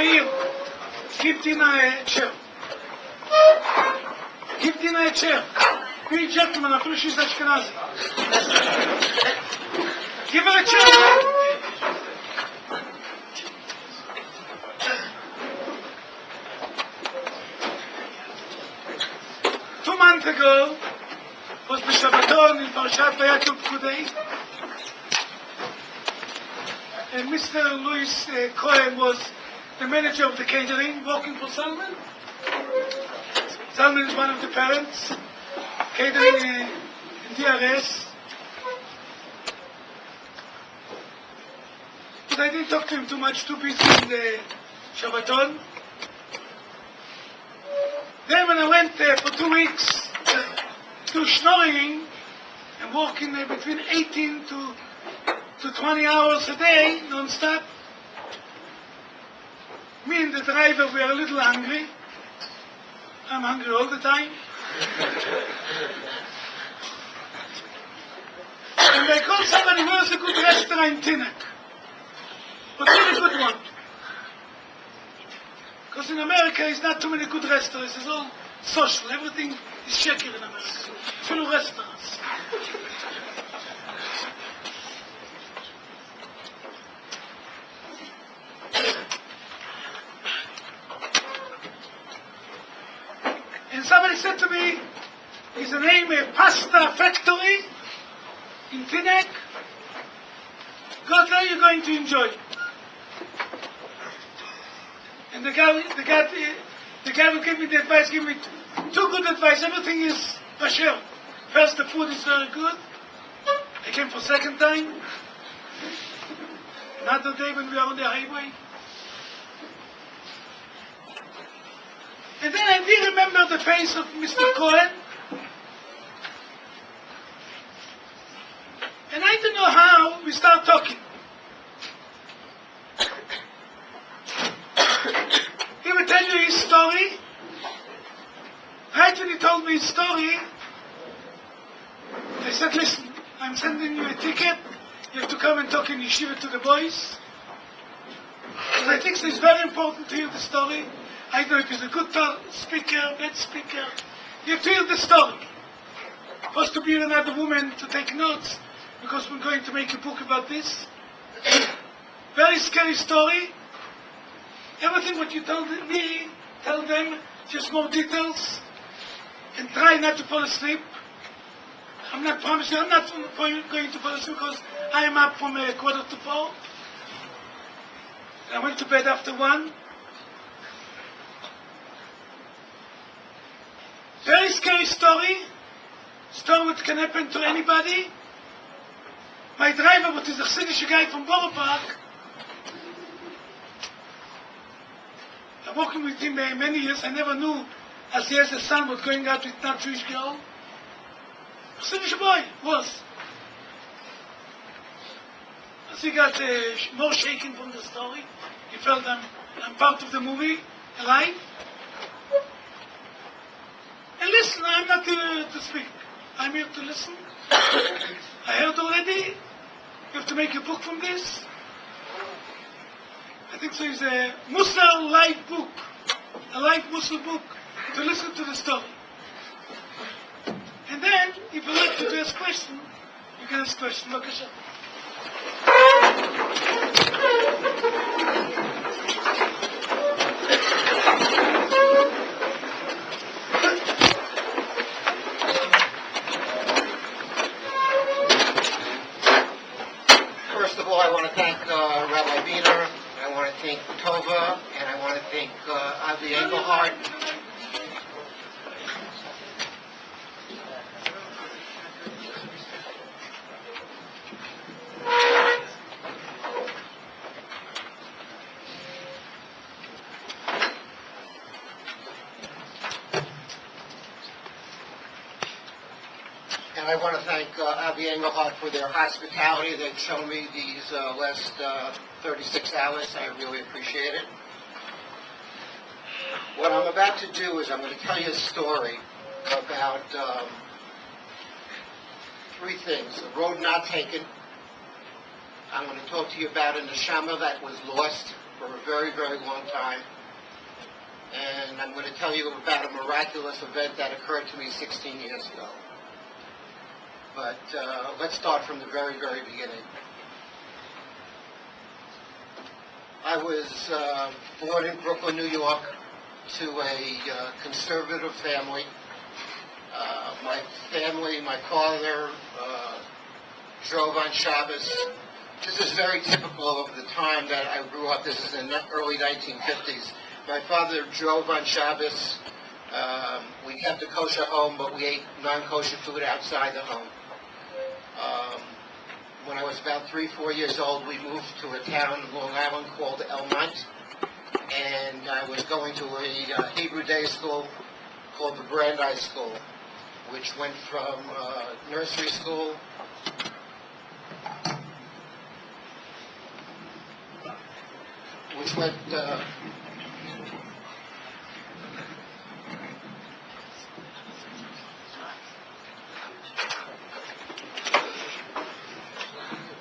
Meir, gib Tina a chair. Give Tina a chair. Be a gentleman, אפילו she's Ashkenazi. Give her a chair. 2 months ago was the Shabbaton in Parshat Vayakel Pkudei, and Mr. Lewis Cohen was the manager of the catering, working for Salman. Salman is one of the parents, catering in DRS. But I didn't talk to him too much, too busy in the Shabbaton. Then when I went for 2 weeks to snoring and working between 18 to 20 hours a day, non-stop, me and the driver were a little hungry. I'm hungry all the time. And I called somebody, where's a good restaurant in Teaneck? But really good one. Because in America, there's not too many good restaurants. It's all social. Everything is sheker in America. Few restaurants. And somebody said to me, is the name a pasta factory in Teaneck? Go there, you're going to enjoy. And the guy who gave me the advice gave me 2 good advice. Everything is kosher. First, the food is very good. I came for 2nd time. Another day when we were on the highway. And then I did remember the face of Mr. Cohen. And I don't know how we start talking. He will tell you his story. Right when he told me his story, I said, listen, I'm sending you a ticket. You have to come and talk in yeshiva to the boys. Because I think it's very important to hear the story. I don't know if he's a good speaker, bad speaker. You have to hear the story. Supposed to be another woman to take notes, because we're going to make a book about this. Very scary story. Everything what you told me, tell them, just more details, and try not to fall asleep. I'm not promising, I'm not going to fall asleep because I am up from 3:45. I went to bed after 1. Very scary story. Story what can happen to anybody. My driver, what is a Chassidish guy from Borough Park, I'm working with him many years. I never knew, as he has a son, was going out with not Jewish girl. Chassidish boy was. As he got more shaken from the story, he felt I'm part of the movie, alive. And listen, I'm not here to speak. I'm here to listen. I heard already. You have to make a book from this. I think so. It's a Musar live book, a live Musar book to listen to the story. And then, if you like to ask questions, you can ask questions. B'kasha. First of all, I want to thank Rabbi Wiener. I want to thank Tova, and I want to thank Avi Engelhardt. And I want to thank Avi Engelhardt for their hospitality. They've shown me these last 36 hours. I really appreciate it. What I'm about to do is I'm going to tell you a story about 3 things. A road not taken. I'm going to talk to you about a neshama that was lost. for a very, very long time. And I'm going to tell you about a miraculous event that occurred to me 16 years ago. But let's start from the very, very beginning. I was born in Brooklyn, New York, to a conservative family. My family, my father drove on Shabbos. This is very typical of the time that I grew up. This is in the early 1950s. My father drove on Shabbos. We kept a kosher home, but we ate non-kosher food outside the home. When I was about 3-4 years old, we moved to a town in Long Island called Elmont, and I was going to a Hebrew day school called the Brandeis School, which went from nursery school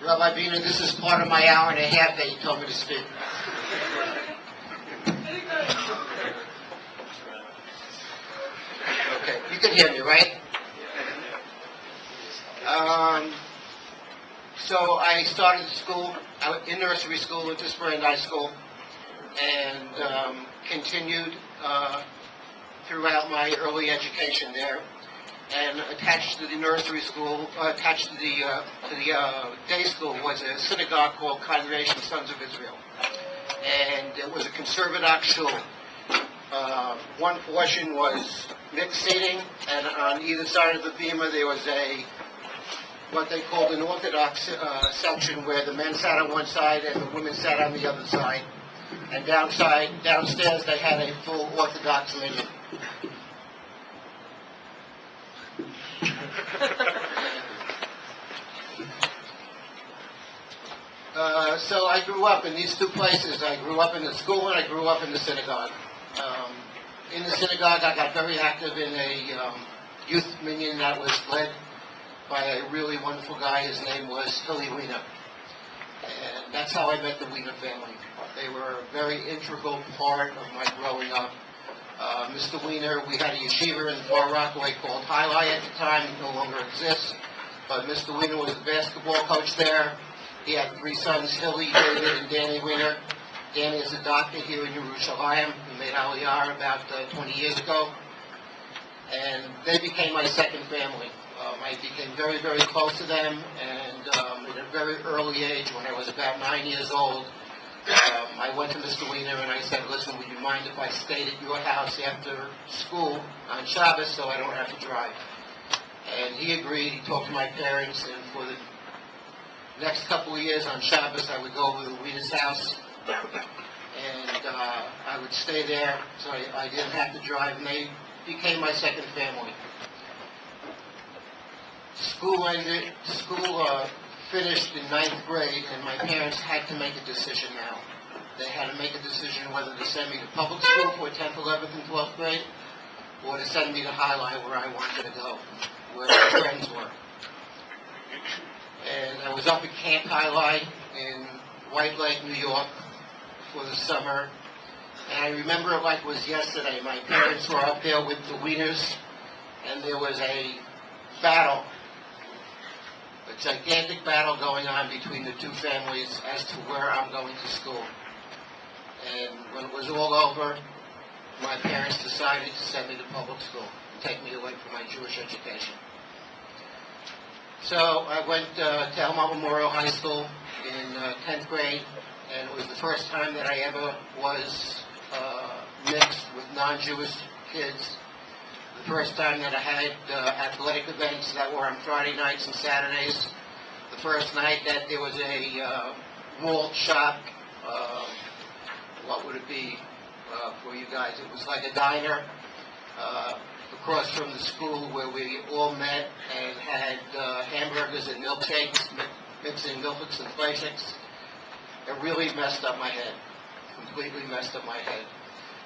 Rabbi Bina, this is part of my hour and a half that you told me to speak. Okay, you can hear me, right? So I started school, in nursery school at this Brandeis School, and continued throughout my early education there. And attached to the nursery school, attached to the day school, was a synagogue called Congregation of Sons of Israel. And it was a conservative shul. One portion was mixed seating, and on either side of the bima there was what they called an Orthodox section, where the men sat on one side and the women sat on the other side. And downstairs they had a full Orthodox minyan. So I grew up in these two places. I grew up in the school and I grew up in the synagogue. In the synagogue, I got very active in a youth minyan that was led by a really wonderful guy. His name was Hilly Wiener. And that's how I met the Wiener family. They were a very integral part of my growing up. Mr. Wiener, we had a yeshiva in Far Rockaway called Highlight at the time. It no longer exists. But Mr. Wiener was the basketball coach there. He had 3 sons, Hilly, David, and Danny Wiener. Danny is a doctor here in Yerushalayim. He made Aliyah about 20 years ago. And they became my second family. I became very, very close to them. And at a very early age, when I was about 9 years old, I went to Mr. Wiener and I said, listen, would you mind if I stayed at your house after school on Shabbos so I don't have to drive? And he agreed. He talked to my parents, and for the next couple of years on Shabbos, I would go over to the Wiener's house, and I would stay there so I didn't have to drive, and they became my second family. School ended. School finished in 9th grade, and my parents had to make a decision now. They had to make a decision whether to send me to public school for 10th, 11th, and 12th grade, or to send me to Highlight, where I wanted to go, where my friends were. And I was up at Camp Highlight in White Lake, New York, for the summer. And I remember it like it was yesterday. My parents were up there with the Wieners, and there was a battle, a gigantic battle going on between the two families as to where I'm going to school. And when it was all over, my parents decided to send me to public school and take me away from my Jewish education. So I went to Elmont Memorial High School in 10th grade, and it was the first time that I ever was mixed with non-Jewish kids. The first time that I had athletic events that were on Friday nights and Saturdays. The first night that there was a malt shop, what would it be for you guys? It was like a diner across from the school where we all met and had hamburgers and milkshakes, mixing milkshakes and flakes. It really messed up my head, completely messed up my head.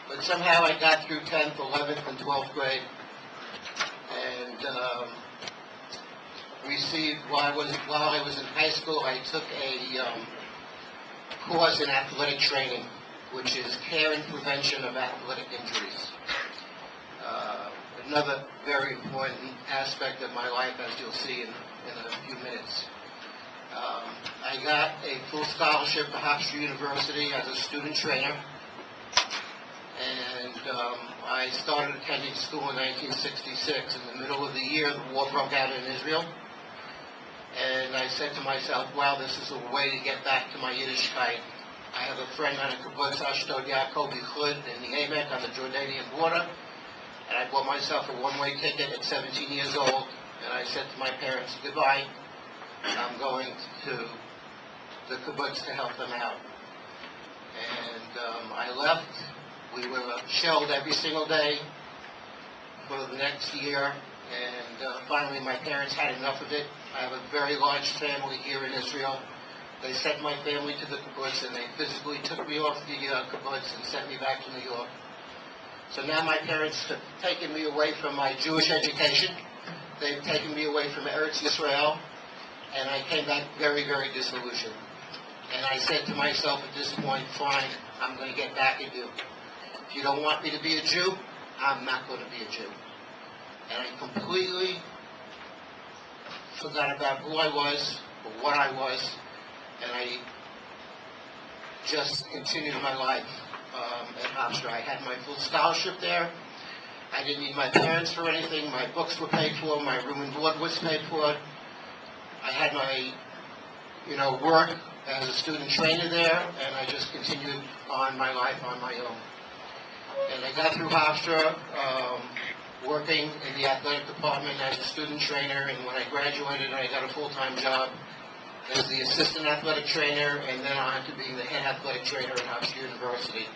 But somehow I got through 10th, 11th, and 12th grade, and received, while I was in high school, I took a course in athletic training. which is care and prevention of athletic injuries. Another very important aspect of my life, as you'll see in a few minutes. I got a full scholarship to Hofstra University as a student trainer, and I started attending school in 1966. In the middle of the year, the war broke out in Israel, and I said to myself, wow, this is a way to get back to my Yiddishkeit. I have a friend on a kibbutz, Ashdod Yaakov Yichud, in the Emek on the Jordanian border, and I bought myself a one-way ticket at 17 years old, and I said to my parents, goodbye, I'm going to the kibbutz to help them out. And I left. We were shelled every single day for the next year, and finally my parents had enough of it. I have a very large family here in Israel. They sent my family to the kibbutz, and they physically took me off the kibbutz and sent me back to New York. So now my parents have taken me away from my Jewish education. They've taken me away from Eretz Yisrael, and I came back very, very disillusioned. And I said to myself at this point, fine, I'm going to get back at you. If you don't want me to be a Jew, I'm not going to be a Jew. And I completely forgot about who I was or what I was, and I just continued my life at Hofstra. I had my full scholarship there. I didn't need my parents for anything. My books were paid for. My room and board was paid for. I had my, work as a student trainer there, and I just continued on my life on my own. And I got through Hofstra, working in the athletic department as a student trainer, and when I graduated, I got a full-time job as the assistant athletic trainer, and then on to being the head athletic trainer at Hofstra University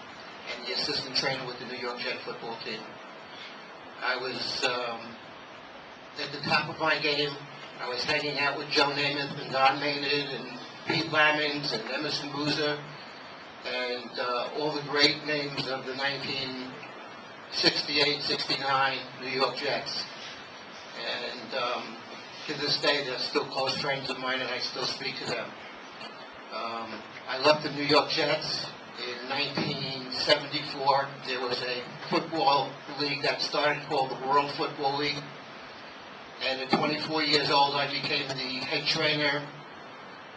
and the assistant trainer with the New York Jet football team. I was at the top of my game. I was hanging out with Joe Namath and Don Maynard and Pete Lamons and Emerson Boozer and all the great names of the 1968-69 New York Jets. And to this day, they're still close friends of mine, and I still speak to them. I left the New York Jets in 1974. There was a football league that started called the World Football League. And at 24 years old, I became the head trainer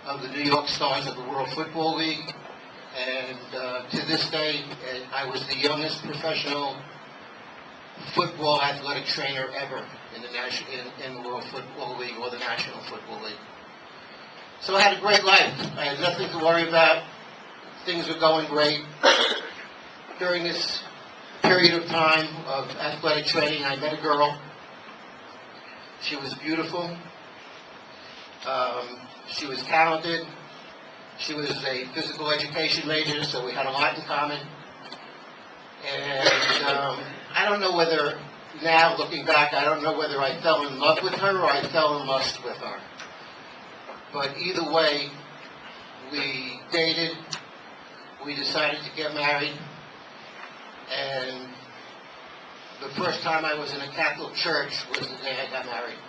of the New York Stars of the World Football League. And to this day, I was the youngest professional football athletic trainer ever in the World Football League or the National Football League. So I had a great life. I had nothing to worry about. Things were going great. During this period of time of athletic training, I met a girl. She was beautiful. She was talented. She was a physical education major, so we had a lot in common. And I don't know whether, now looking back, I don't know whether I fell in love with her or I fell in lust with her. But either way, we dated, we decided to get married, and the first time I was in a Catholic church was the day I got married.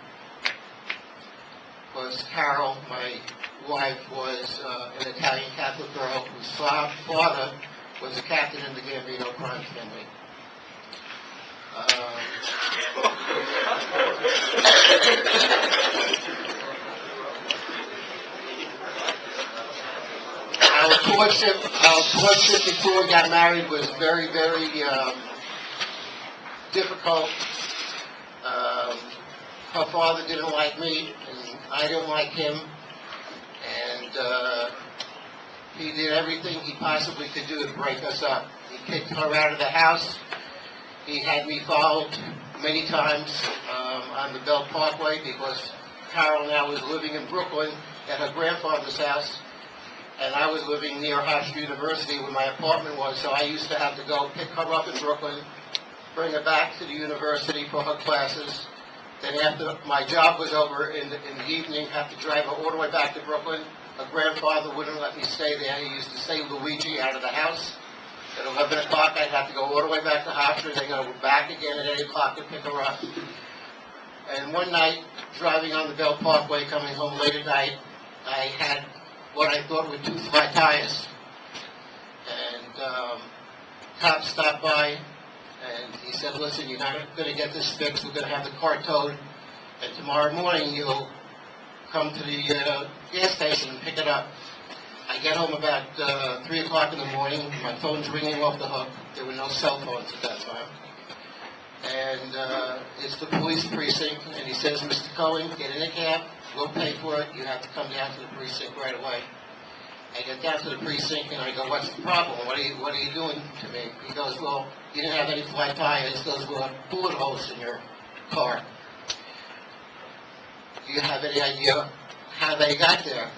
Because Carol, my wife, was an Italian Catholic girl whose father was a captain in the Gambino crime family. Our courtship before we got married was very, very difficult. Her father didn't like me, and I didn't like him, and he did everything he possibly could do to break us up. He kicked her out of the house. He had me followed many times on the Belt Parkway because Carol now was living in Brooklyn at her grandfather's house, and I was living near Hofstra University where my apartment was, so I used to have to go pick her up in Brooklyn, bring her back to the university for her classes. Then after my job was over in the evening, have to drive her all the way back to Brooklyn. Her grandfather wouldn't let me stay there. He used to say Luigi out of the house. At 11 o'clock, I'd have to go all the way back to Hofstra, then go back again at 8 o'clock to pick her up. And one night, driving on the Belt Parkway, coming home late at night, I had what I thought were two flat tires. And cop stopped by, and he said, listen, you're not going to get this fixed. We're going to have the car towed, and tomorrow morning you'll come to the gas station and pick it up. I get home about 3 o'clock in the morning. My phone's ringing off the hook. There were no cell phones at that time. And it's the police precinct, and he says, Mr. Cohen, get in a cab, we'll pay for it, you have to come down to the precinct right away. I get down to the precinct, and I go, what's the problem? What are you doing to me? He goes, well, you didn't have any flat tires, those were bullet holes in your car. Do you have any idea how they got there?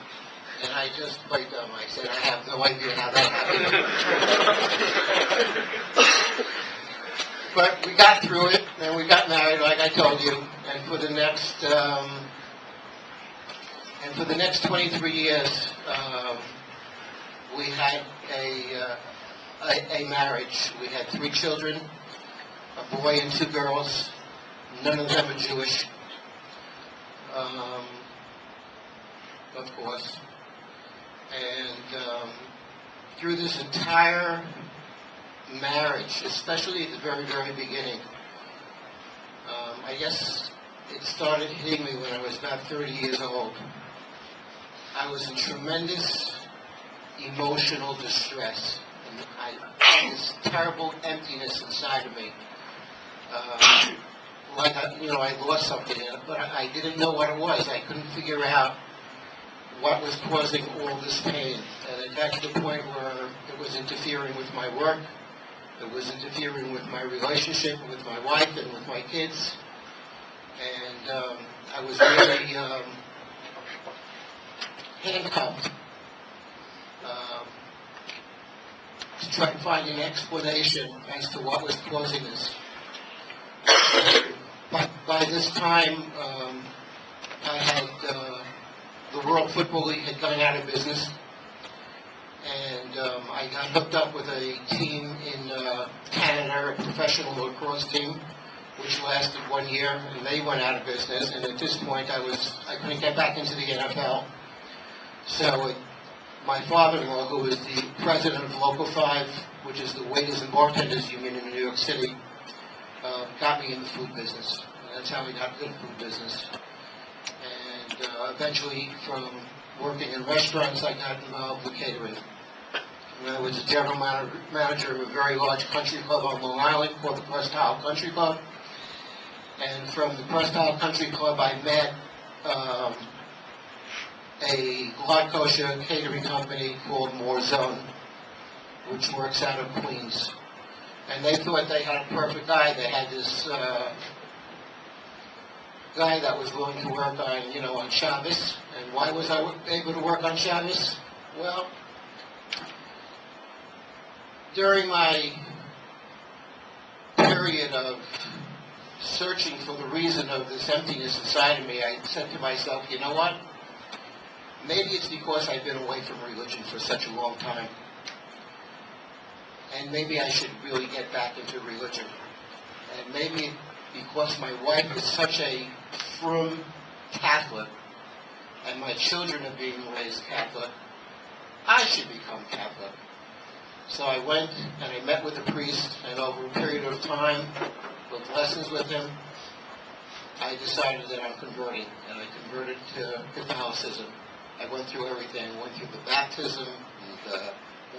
And I just played dumb. I said, I have no idea how that happened. But we got through it, and we got married, like I told you. And for the next 23 years, we had a marriage. We had 3 children, a boy and 2 girls. None of them are Jewish, of course. And through this entire marriage, especially at the very, very beginning, I guess it started hitting me when I was about 30 years old. I was in tremendous emotional distress. And I had this terrible emptiness inside of me. Like, I lost something, but I didn't know what it was. I couldn't figure out what was causing all this pain. And it got to the point where it was interfering with my work. It was interfering with my relationship with my wife and with my kids. And I was really handcuffed to try and find an explanation as to what was causing this. But by this time, I had the World Football League had gone out of business, and I got hooked up with a team in Canada, a professional lacrosse team, which lasted 1 year, and they went out of business. And at this point, I couldn't get back into the NFL. So my father-in-law, who was the president of Local 5, which is the Waiters and Bartenders Union in New York City, got me in the food business. And that's how we got into the food business. And eventually, from working in restaurants, I got involved with catering. And I was a general manager of a very large country club on Long Island called the Presque Isle Country Club. And from the Presque Isle Country Club, I met a blood kosher catering company called Zone, which works out of Queens. And they thought they had a perfect guy. They had this guy that was willing to work on Shabbos. And why was I able to work on Shabbos? Well, during my period of searching for the reason of this emptiness inside of me, I said to myself, you know what? Maybe it's because I've been away from religion for such a long time. And maybe I should really get back into religion. And maybe because my wife is such a frum Catholic, and my children are being raised Catholic, I should become Catholic. So I went and I met with a priest, and over a period of time, with lessons with him, I decided that I'm converting, and I converted to Catholicism. I went through everything. I went through the baptism, and the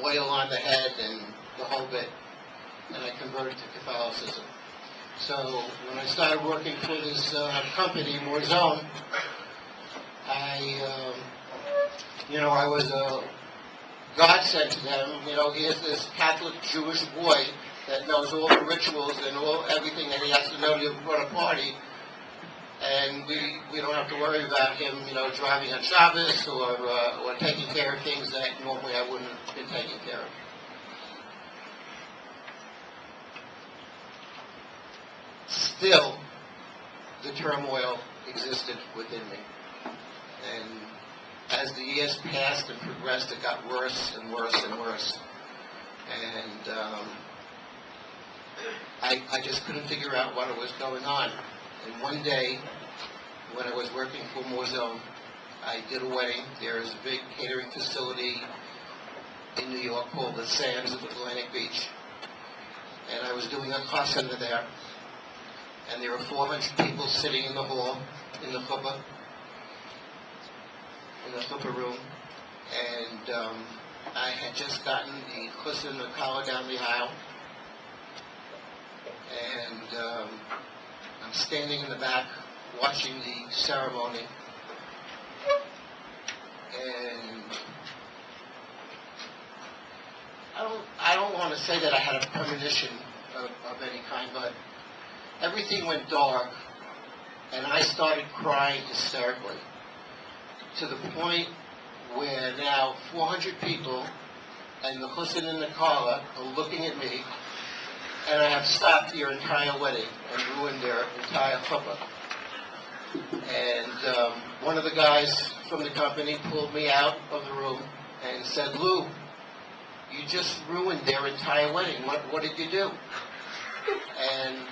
oil on the head, and the whole bit, and I converted to Catholicism. So when I started working for this company, Zone, I was a godsend to them. Here's this Catholic Jewish boy that knows all the rituals and everything that he has to know to run a party, and we don't have to worry about him, driving on Shabbos or taking care of things that normally I wouldn't have been taking care of. Still, the turmoil existed within me. And as the years passed and progressed, it got worse and worse and worse. And I just couldn't figure out what was going on. And one day, when I was working for Zone, I did a wedding. There is a big catering facility in New York called the Sands of Atlantic Beach. And I was doing a class under there. And there were 400 people sitting in the hall, in the chuppah room. And I had just gotten the chusn and the collar down the aisle. And I'm standing in the back watching the ceremony. And I don't want to say that I had a premonition of any kind, but everything went dark, and I started crying hysterically, to the point where now 400 people and the chusn and the collar are looking at me, and I have stopped their entire wedding and ruined their entire chuppah. And one of the guys from the company pulled me out of the room and said, "Lou, you just ruined their entire wedding. What did you do?" And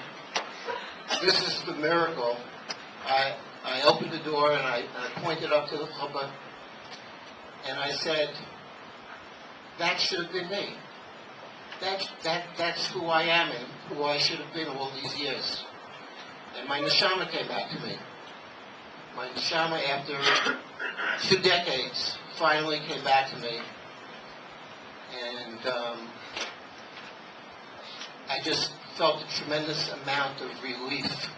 this is the miracle. I opened the door and I pointed up to the chuppah and I said, "That should have been me. That's who I am and who I should have been all these years." And my neshama came back to me. My neshama, after 2 decades, finally came back to me. And I just felt a tremendous amount of relief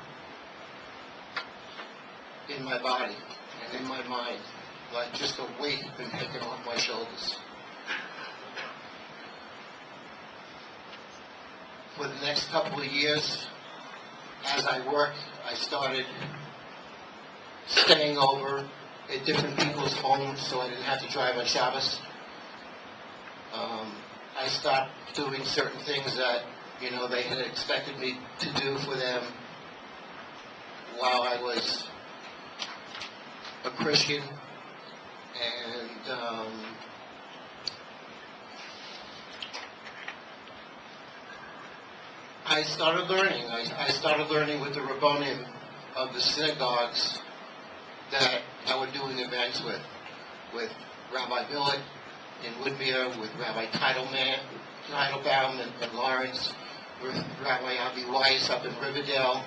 in my body and in my mind, like just a weight had been taken off my shoulders. For the next couple of years, as I worked, I started staying over at different people's homes so I didn't have to drive on Shabbos. I stopped doing certain things that, they had expected me to do for them while I was a Christian. And I started learning. I started learning with the rabbonim of the synagogues that I was doing events with Rabbi Billick in Woodmere, with Rabbi Teitelbaum in Lawrence, with Rabbi Avi Weiss up in Riverdale.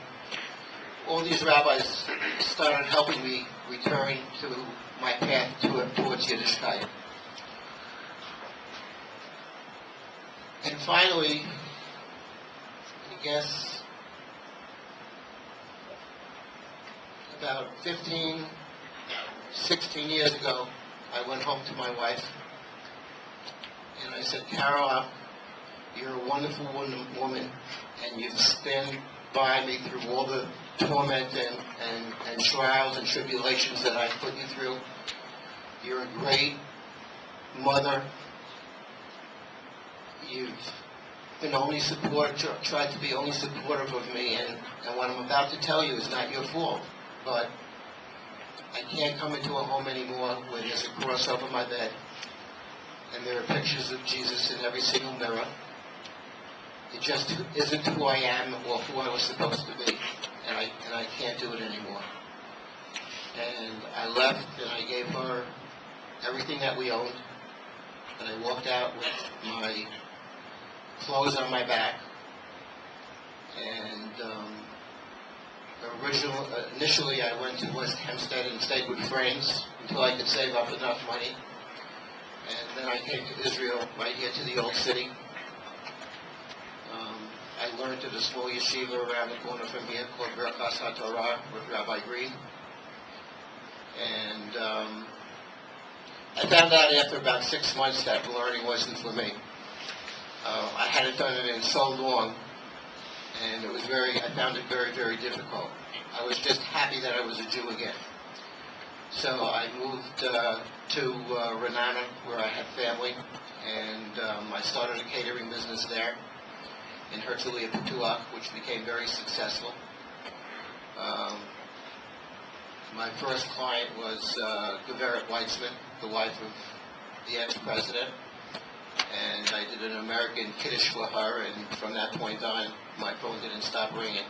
All these rabbis started helping me return to my path towards Yiddishkeit. And finally, I guess about 15, 16 years ago, I went home to my wife and I said, "Carol, you're a wonderful woman and you've stand by me through all the torment and trials and tribulations that I've put you through. You're a great mother. You've been tried to be only supportive of me, and what I'm about to tell you is not your fault, but I can't come into a home anymore where there's a cross over my bed and there are pictures of Jesus in every single mirror. It just isn't who I am or who I was supposed to be, and I can't do it anymore." And I left and I gave her everything that we owned, and I walked out with my clothes on my back. And initially I went to West Hempstead and stayed with friends until I could save up enough money. And then I came to Israel, right here to the old city. I learned at a small yeshiva around the corner from here called Birchas HaTorah with Rabbi Green. And I found out after about 6 months that learning wasn't for me. I hadn't done it in so long, and I found it very, very difficult. I was just happy that I was a Jew again. So I moved to Renana, where I had family, and I started a catering business there in Herzliya Pituach, which became very successful. My first client was Geveret Weitzman, the wife of the ex-president, and I did an American Kiddush for her, and from that point on, my phone didn't stop ringing.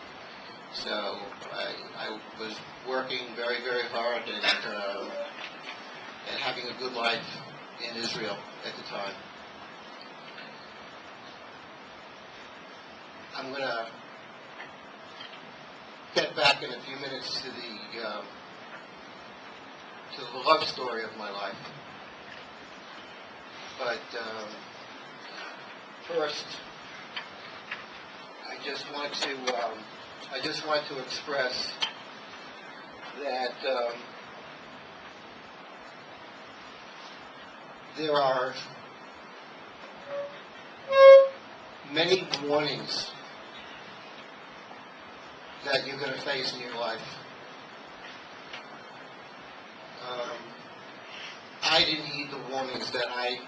So I was working very, very hard and having a good life in Israel at the time. I'm going to get back in a few minutes to the love story of my life. But first, I just want to express that there are many warnings that you're going to face in your life. I didn't heed the warnings that I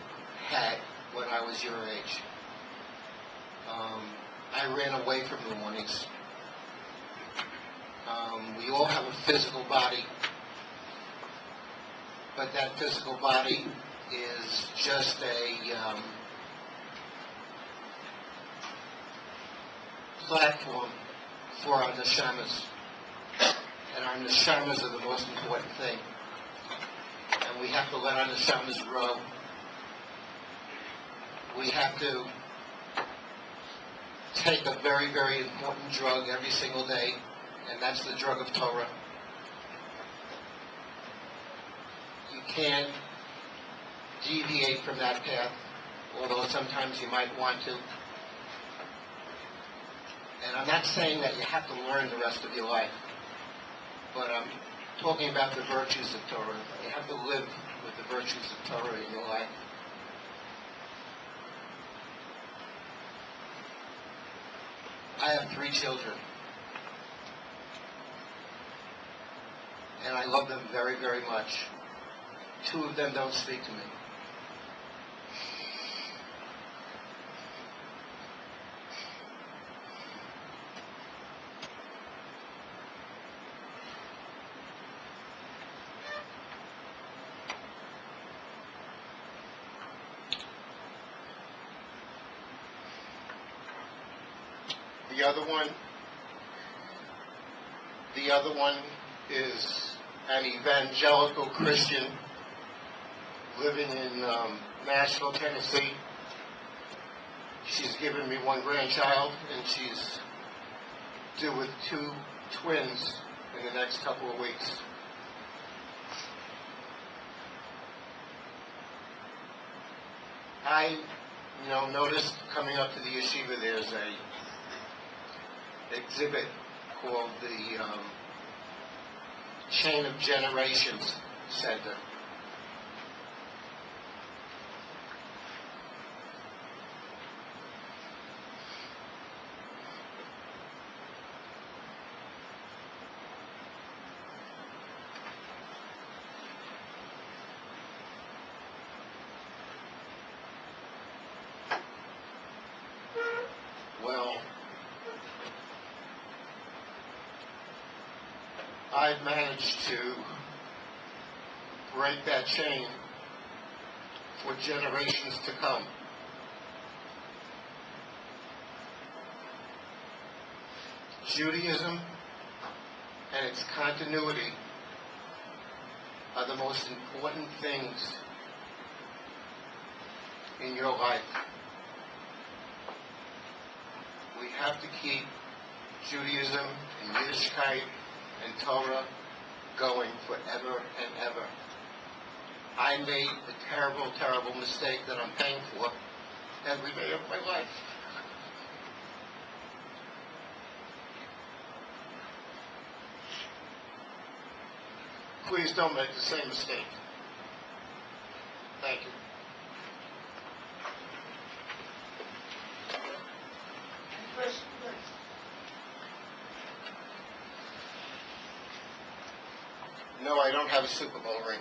had when I was your age. I ran away from the warnings. We all have a physical body, but that physical body is just a platform for our neshamas. And our neshamas are the most important thing. And we have to let our neshamas grow. We have to take a very, very important drug every single day, and that's the drug of Torah. You can't deviate from that path, although sometimes you might want to. And I'm not saying that you have to learn the rest of your life, but I'm talking about the virtues of Torah. You have to live with the virtues of Torah in your life. I have 3 children, and I love them very, very much. 2 of them don't speak to me. The other one is an evangelical Christian living in Nashville, Tennessee. She's given me 1 grandchild, and she's due with 2 twins in the next couple of weeks. I, noticed coming up to the yeshiva there's a exhibit called the Chain of Generations Center. Well, I've managed to break that chain for generations to come. Judaism and its continuity are the most important things in your life. We have to keep Judaism and Yiddishkeit and Torah going forever and ever. I made a terrible, terrible mistake that I'm paying for every day of my life. Please don't make the same mistake. Thank you. No, I don't have a Super Bowl ring.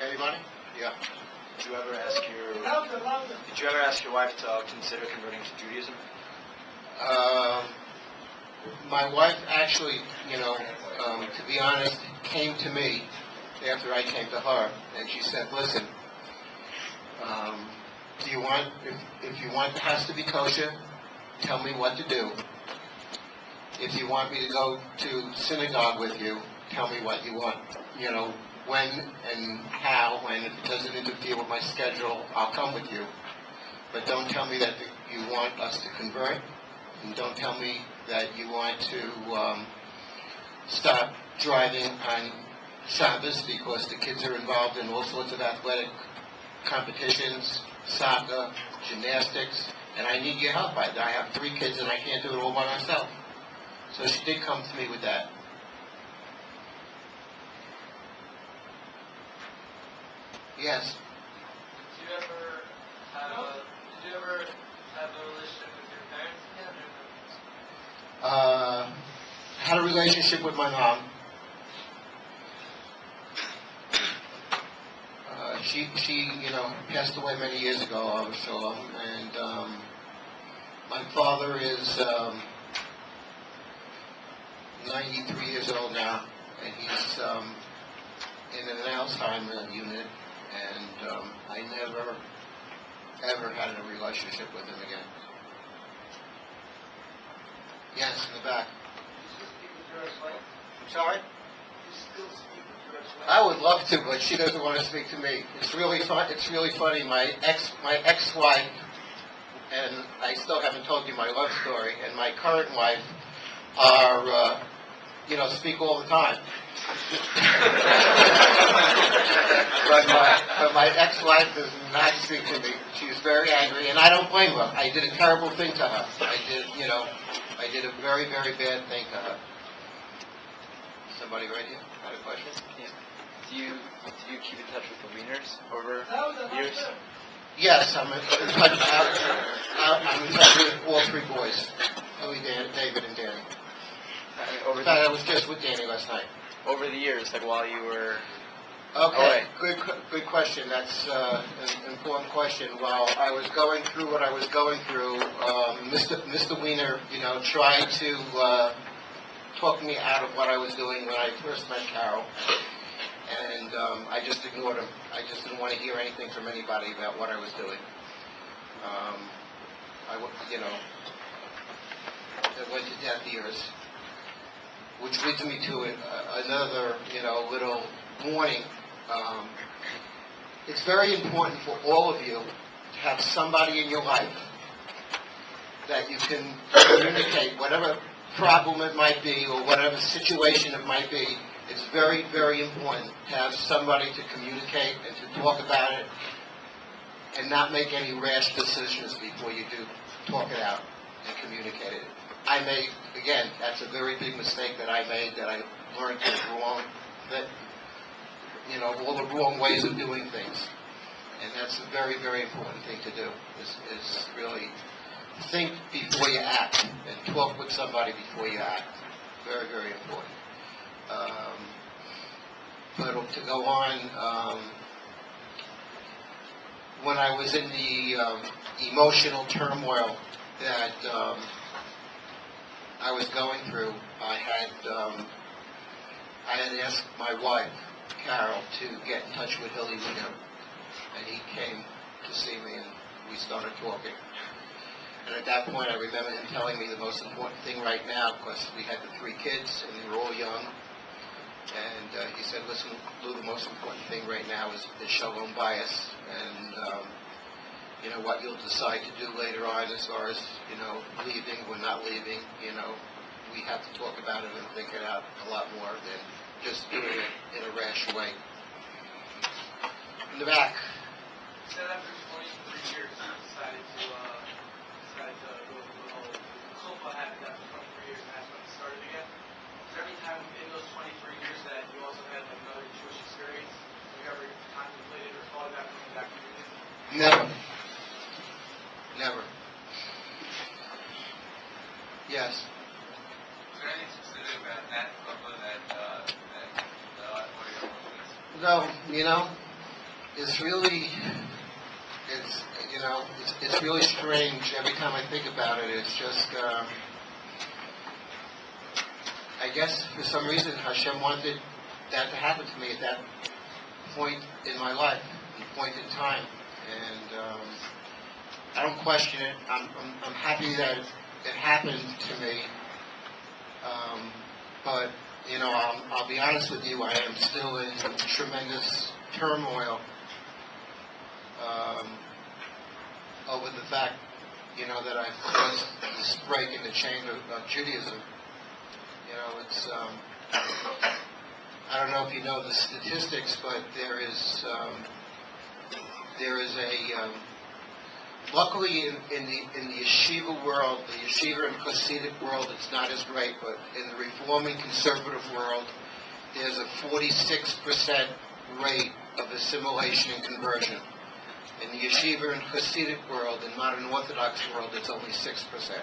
Anybody? Yeah. Did you ever ask your wife to consider converting to Judaism? My wife actually, to be honest, came to me after I came to her, and she said, "Listen, do you want? If you want the house to be kosher, tell me what to do. If you want me to go to synagogue with you, tell me what you want. when and how, and if it doesn't interfere with my schedule, I'll come with you. But don't tell me that you want us to convert, and don't tell me that you want to stop driving on Shabbos, because the kids are involved in all sorts of athletic competitions, soccer, gymnastics, and I need your help. I have 3 kids and I can't do it all by myself. So she did come to me with that. Yes. Did you ever have a relationship with your parents yet? Had a relationship with my mom. She passed away many years ago, so, and my father is 93 years old now, and he's in an Alzheimer's unit, and I never, ever had a relationship with him again. Yes, in the back. Do you still speak with your ex-wife? I'm sorry? Do you still speak with your ex-wife? I would love to, but she doesn't want to speak to me. It's really fun. It's really funny. My ex-wife, and I still haven't told you my love story, and my current wife are, speak all the time. but my ex-wife does not speak to me. She's very angry, and I don't blame her. I did a terrible thing to her. I did a very, very bad thing to her. Somebody right here had a question? Yeah. Did you keep in touch with the Wieners over years? Yes, I'm in touch with all 3 boys, Louis, David, and Danny. In fact, I was just with Danny last night. Over the years, like while you were... Okay, good question. That's an important question. While I was going through what I was going through, Mr. Wiener, tried to talk me out of what I was doing when I first met Carol, and I just ignored him. I just didn't want to hear anything from anybody about what I was doing. It went to deaf ears, which leads me to another, little warning. It's very important for all of you to have somebody in your life that you can communicate whatever problem it might be or whatever situation it might be. It's very, very important to have somebody to communicate and to talk about it and not make any rash decisions before you do talk it out and communicate it. Again, that's a very big mistake that I made, that I learned was wrong, that, all the wrong ways of doing things. And that's a very, very important thing to do, is really think before you act and talk with somebody before you act. Very, very important. But to go on, when I was in the emotional turmoil that I was going through, I had asked my wife, Carol, to get in touch with Hilly Wiener, and he came to see me, and we started talking. And at that point, I remember him telling me the most important thing right now, because we had the 3 kids, and they were all young, and he said, listen, Lou, the most important thing right now is shalom bias, and what you'll decide to do later on as far as, leaving or not leaving, we have to talk about it and think it out a lot more than just doing it in a rash way. In the back. You said after 23 years, you decided to go with the whole Chuppah happened after 23 years, and that's when it started again. Was there any time in those 23 years that you also had another Jewish experience? Have you ever contemplated or thought about coming back to Judaism? Never. Never. Yes. Is there anything specific about that Chuppah that No, it's really strange every time I think about it. It's just, I guess for some reason Hashem wanted that to happen to me at that point in my life, point in time, and I don't question it. I'm happy that it happened to me, but you know, I'll be honest with you, I am still in tremendous turmoil over the fact, you know, that I've caused this break in the chain of Judaism. You know, it's, I don't know if you know the statistics, but there is a, luckily in the yeshiva world, the yeshiva and Hasidic world, it's not as great, but in the Reform and Conservative world, there's a 46% rate of assimilation and conversion. In the yeshiva and Hasidic world, in modern Orthodox world, it's only 6%.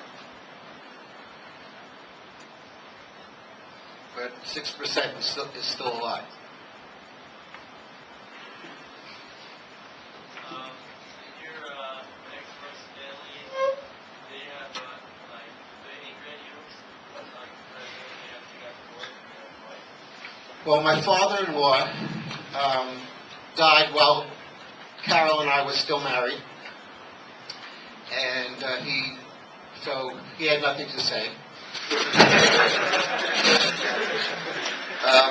But 6% is still a lot. In your next verse daily, they have like any graduates, you have to get to work. Well, my father-in-law died while Carol and I were still married, and he had nothing to say.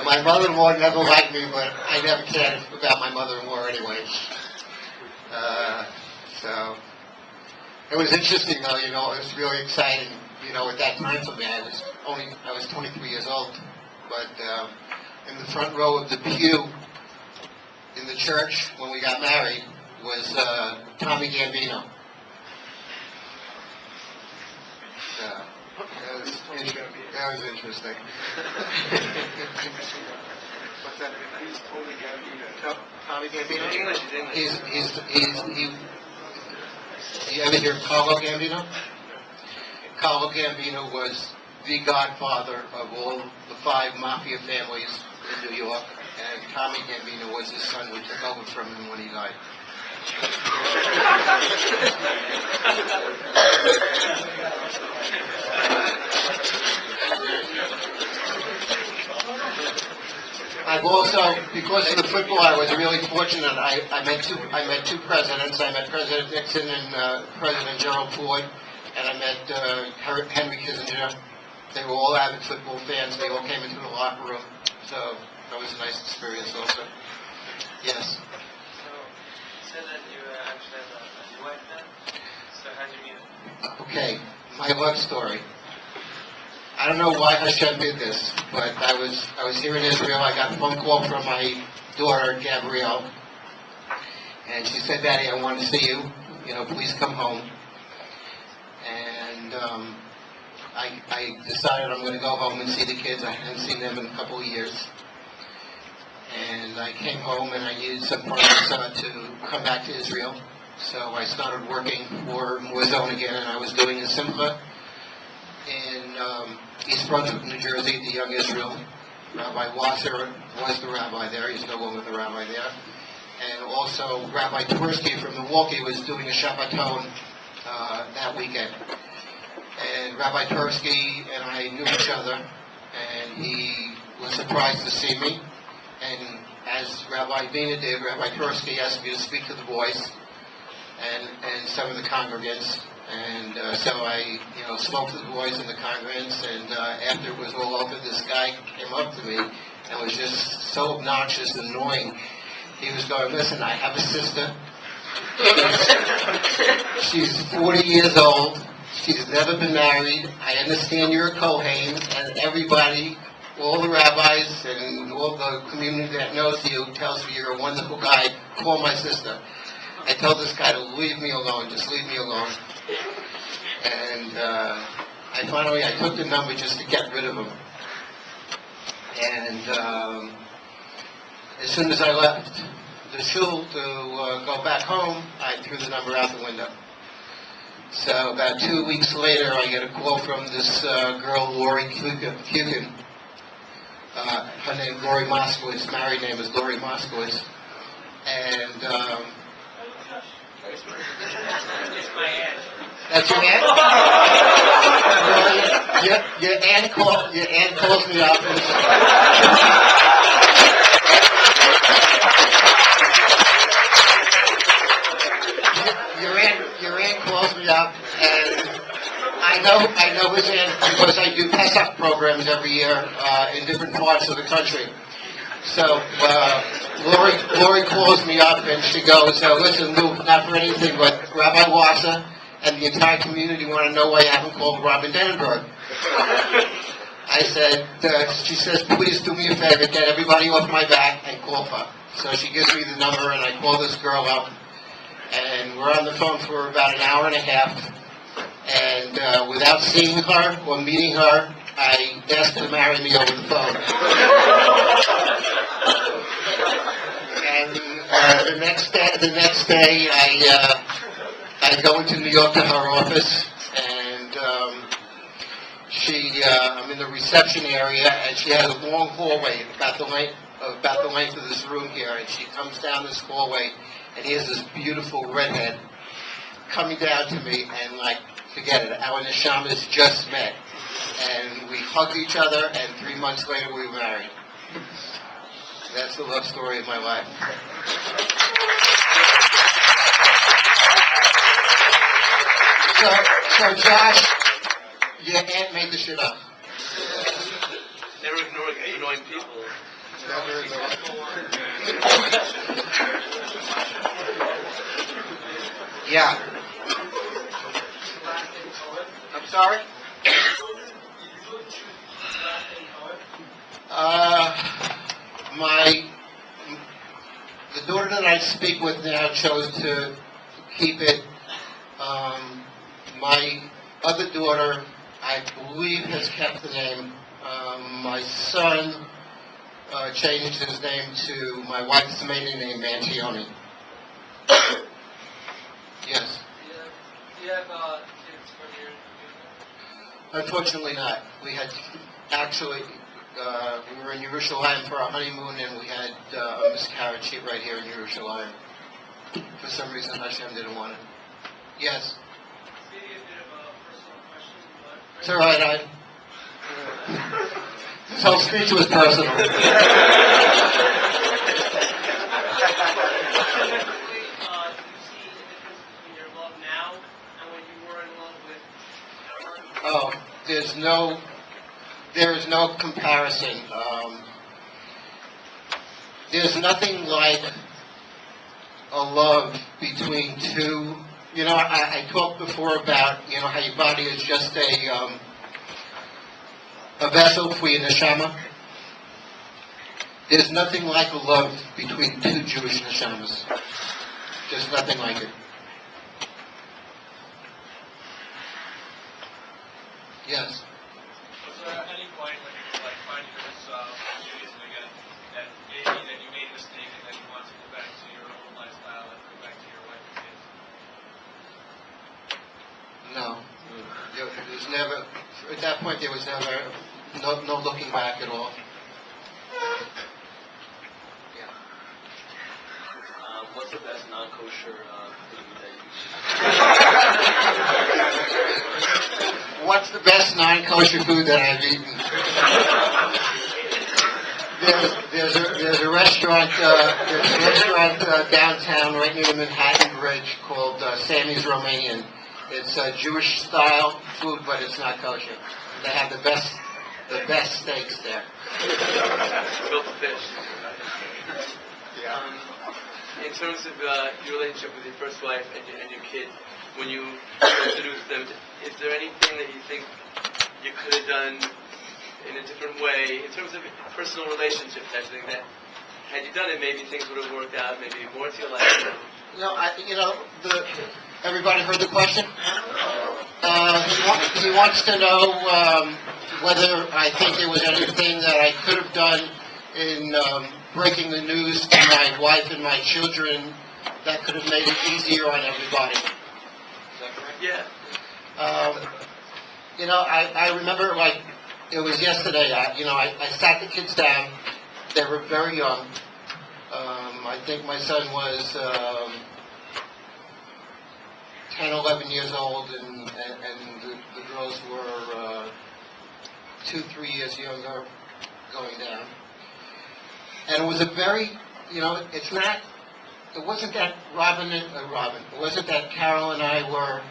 My mother-in-law never liked me, but I never cared about my mother-in-law anyway. So it was interesting, though. You know, it was really exciting. You know, at that time for me, I was 23 years old, but in the front row of the pew in the church when we got married was Tommy Gambino. That was interesting. What's that? Who's Tommy Gambino? Tommy Gambino? English is English. You ever hear of Carlo Gambino? Carlo Gambino was the godfather of all the 5 mafia families in New York, and Tommy Gambino was his son who took over from him when he died. I've also, because of the football, I was really fortunate. I met two presidents. I met President Nixon and President Gerald Ford, and I met Henry Kissinger. They were all avid football fans. They all came into the locker room, so that was a nice experience also. Yes. So, you said that you actually had a wife then? So how'd you meet her? Okay, my love story. I don't know why Hashem did this, but I was here in Israel. I got a phone call from my daughter, Gabrielle, and she said, "Daddy, I want to see you. You know, please come home." And I decided I'm going to go home and see the kids. I hadn't seen them in a couple of years. And I came home and I needed some funds to come back to Israel. So I started working for Moazone again, and I was doing a simcha in East Brunswick, New Jersey, the Young Israel. Rabbi Wasser was the rabbi there. He's no longer the rabbi there. And also Rabbi Tversky from Milwaukee was doing a Shabbaton that weekend. And Rabbi Tversky and I knew each other, and he was surprised to see me. And as Rabbi Bina did, Rabbi Tversky asked me to speak to the boys and some of the congregants. And so I, spoke to the boys and the congregants, and after it was all over, this guy came up to me and was just so obnoxious and annoying. He was going, "Listen, I have a sister. She's 40 years old. She's never been married. I understand you're a Kohen, and everybody, all the rabbis and all the community that knows you tells me you're a wonderful guy. Call my sister." I told this guy to leave me alone, just leave me alone. And I took the number just to get rid of him. And as soon as I left the shul to go back home, I threw the number out the window. So about 2 weeks later, I get a call from this girl, Lori Kukin. Her name, Lori Moskowitz. Married name is Lori Moskowitz. And It's my aunt. that's your aunt? Well, your aunt calls me up. Your aunt calls me up, and I know his aunt because I do Pesach programs every year in different parts of the country. So Lori calls me up and she goes, listen, Lou, not for anything, but Rabbi Wassa and the entire community want to know why you haven't called Robin Dannenberg. I said, she says, please do me a favor, get everybody off my back and call her. So she gives me the number and I call this girl up. And we're on the phone for about an hour and a half. And without seeing her or meeting her, I asked her to marry me over the phone. And the next day, I go into New York to her office, and I'm in the reception area, and she has a long hallway about the length of this room here, and she comes down this hallway, and here's this beautiful redhead coming down to me, and forget it, our neshamas just met, and we hugged each other, and 3 months later we were married. That's the love story of my life. So Josh, your aunt made the shit up. Never ignore annoying people. Never ignore. Yeah. I'm sorry? The daughter that I speak with now chose to keep it. My other daughter, I believe, has kept the name. My son changed his name to my wife's maiden name, Mantione. Yes. Do you have kids from your Unfortunately not. We had, actually, we were in Yerushalayim for our honeymoon, and we had a miscarriage right here in Yerushalayim. For some reason, Hashem didn't want it. Yes. Maybe a bit of a personal question, but... It's all right, this whole speech was personal. Do you see a difference between your love now and when you were in love with her? Oh, there is no comparison. There's nothing like a love between two. You know, I talked before about, how your body is just a vessel for your neshama. There's nothing like a love between two Jewish neshamas. There's nothing like it. Yes. Was there at any point when you were finding yourself in Judaism again, that maybe that you made a mistake and that you want to go back to your old lifestyle and go back to your wife and kids? No. There was never, at that point there was never, no looking back at all. Yeah. What's the best non-kosher food that you What's the best non-kosher food that I've eaten? There's a restaurant downtown right near the Manhattan Bridge called Sammy's Romanian. It's Jewish style food, but it's not kosher. They have the best steaks there. Built fish. Yeah. In terms of your relationship with your first wife and your kids, when you introduced them, is there anything that you think you could have done in a different way in terms of personal relationship type thing that had you done it, maybe things would have worked out, maybe more to your life? No, everybody heard the question? He wants to know whether I think there was anything that I could have done in breaking the news to my wife and my children that could have made it easier on everybody. Is that correct? Yeah. I remember it was yesterday. I sat the kids down. They were very young. I think my son was 10, 11 years old, and the girls were 2, 3 years younger, going down. And it was a very, it wasn't that it wasn't that Carol and I were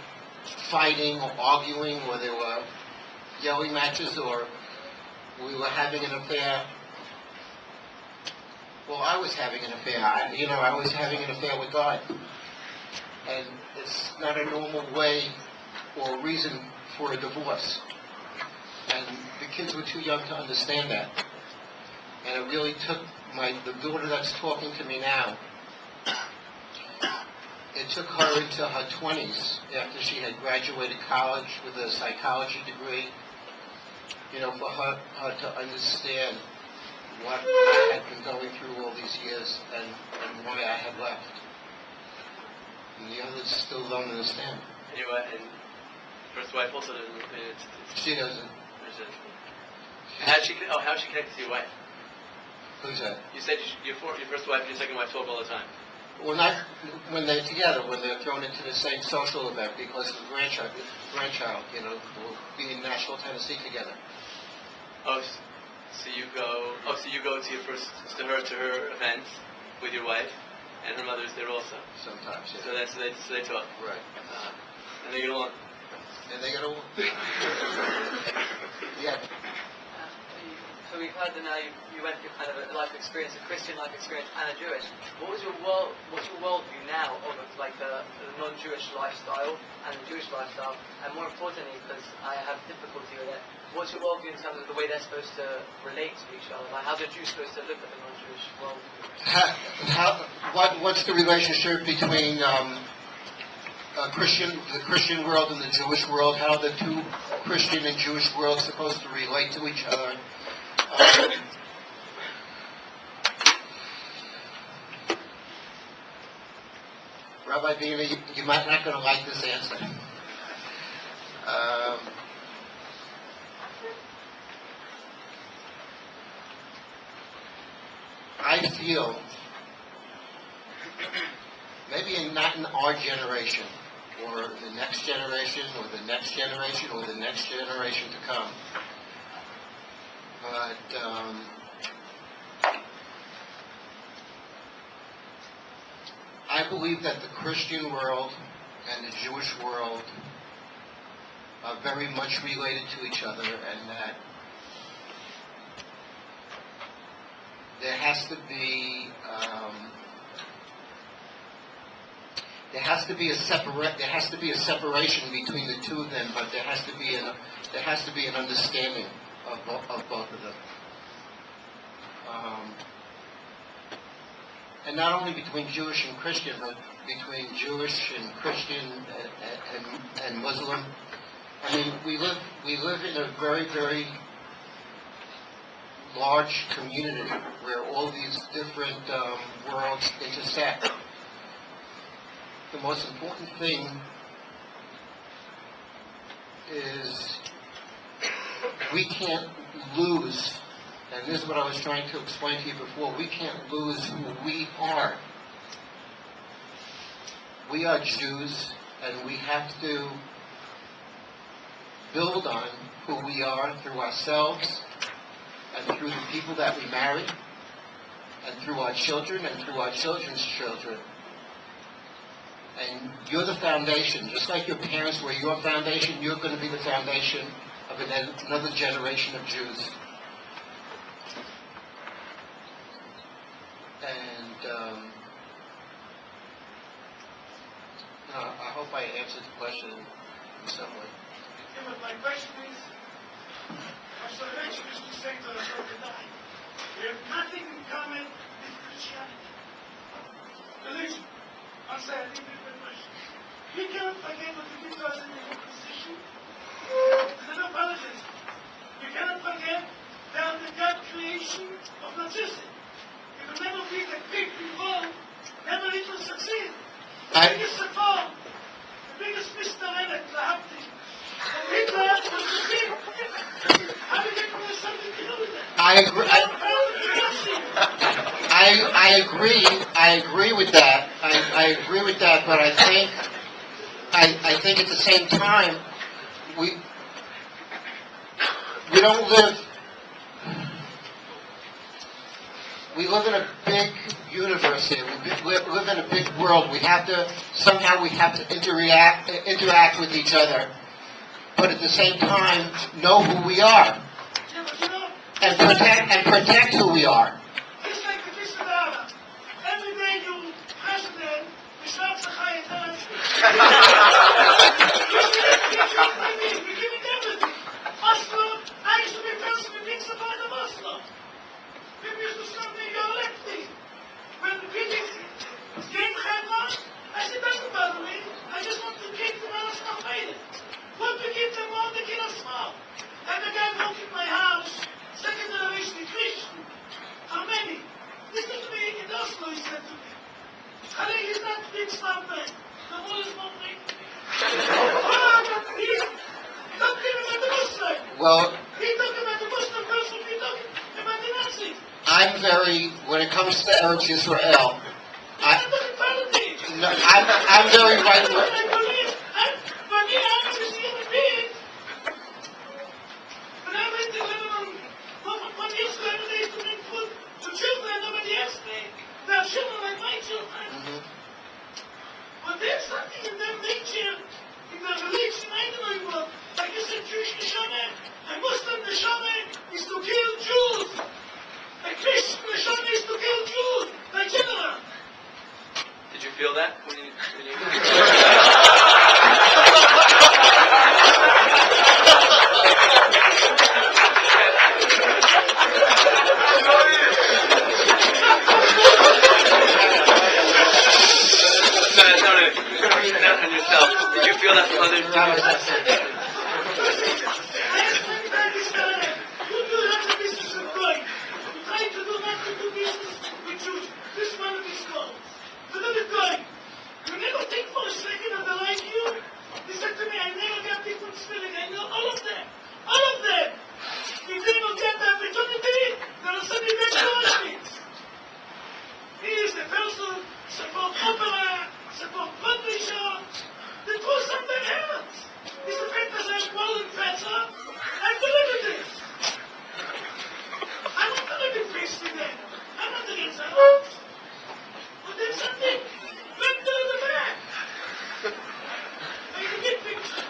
fighting or arguing, or there were yelling matches, or we were having an affair. Well, I was having an affair. I was having an affair with God. And it's not a normal way or reason for a divorce. And the kids were too young to understand that. And it really took the daughter that's talking to me now, it took her into her 20s after she had graduated college with a psychology degree, for her to understand what I had been going through all these years and why I had left. And the others still don't understand. And first wife also doesn't. She doesn't. How'd she connect to your wife? Who's that? You said your first wife and your second wife talk all the time. Well, not when they're together, when they're thrown into the same social event because of the grandchild, will be in Nashville, Tennessee together. So you go to her events with your wife, and her mother's there also. Sometimes, yeah. So they talk. Right. And they get along. Yeah. So we've heard that now you went through kind of a life experience, a Christian life experience and a Jewish. What's your worldview now of like the non-Jewish lifestyle and the Jewish lifestyle? And more importantly, because I have difficulty with it, what's your worldview in terms of the way they're supposed to relate to each other? Like how's a Jew supposed to look at the non-Jewish worldview? What's the relationship between the Christian world and the Jewish world? How are the two Christian and Jewish worlds supposed to relate to each other? Rabbi Bina, you might not going to like this answer. I feel, maybe not in our generation, or the next generation, or the next generation, or the next generation to come, but I believe that the Christian world and the Jewish world are very much related to each other, and that there has to be a separation between the two of them, but there has to be an understanding of both of them. And not only between Jewish and Christian, but between Jewish and Christian and Muslim. I mean, we live in a very, very large community where all these different worlds intersect. The most important thing is we can't lose. And this is what I was trying to explain to you before. We can't lose who we are. We are Jews, and we have to build on who we are through ourselves, and through the people that we marry, and through our children, and through our children's children. And you're the foundation. Just like your parents were your foundation, you're going to be the foundation of another generation of Jews. And I hope I answered the question in some way. Yeah, but my question is, as I mentioned, is to say to the die. We have nothing in common with Christianity. Religion. I'll say, I think it's very much. We cannot forget what it did to us in the Inquisition. There's no apologies. We cannot forget the God creation of Nazism. It will never be the big revolt, never it will succeed. The biggest reform, the biggest misdirect, Hitler was the king. How did it have something to do with that? I agree with that. I agree with that, but I think at the same time we don't live. We live in a big universe here. We live in a big world. We have to interact with each other, but at the same time know who we are. Yeah, but and protect who we are. Just like the Kissadara. Every day you president, we start to hire us. I mean, we're giving everything. Oslo, I used to be person who thinks about the Oslo. People used to start me, you're elected. When the meeting came Chevron, I said, doesn't bother me. I just want to keep them out of stuff fighting. Want to keep them on the kid of small. And the guy broke in my house, second generation Christian. How many? Listen to me, in Oslo, he said to me. Khalil, he's not big smart man. The wall is more big. Don't give him at the Muslim. Well, He talking about the Muslim person, he talking about the Nazis. I'm very, when it comes to Eretz Yisrael, I'm not in politics. no, I'm very right. For me, I'm a human being. When I went to Lebanon, 1 year ago, they used to make food to children, nobody asked me. They have children like my children. But there's something in their nature, in their religion, I don't know what. Like you said, Jewish neshama, a Muslim neshama is to kill Jews. A Christian neshama is to kill Jews, like general. Did you feel that when you on yourself? Did you feel that from other Jews? I explained that this time. You do have a business with God. You try to do not to do business with Jews. This is one of these calls. Look at the guy. You never think for a second that they like you. He said to me, I never got different feeling. I know all of them. All of them. If they don't get the opportunity, they'll send me back to Auschwitz. He is the person, support opera, support publisher. They do something else. He's the fact that I'm well and better. I believe in this. I'm not going to be faced with them. I'm not against that. But there's something. Let go of the back. Make a big picture.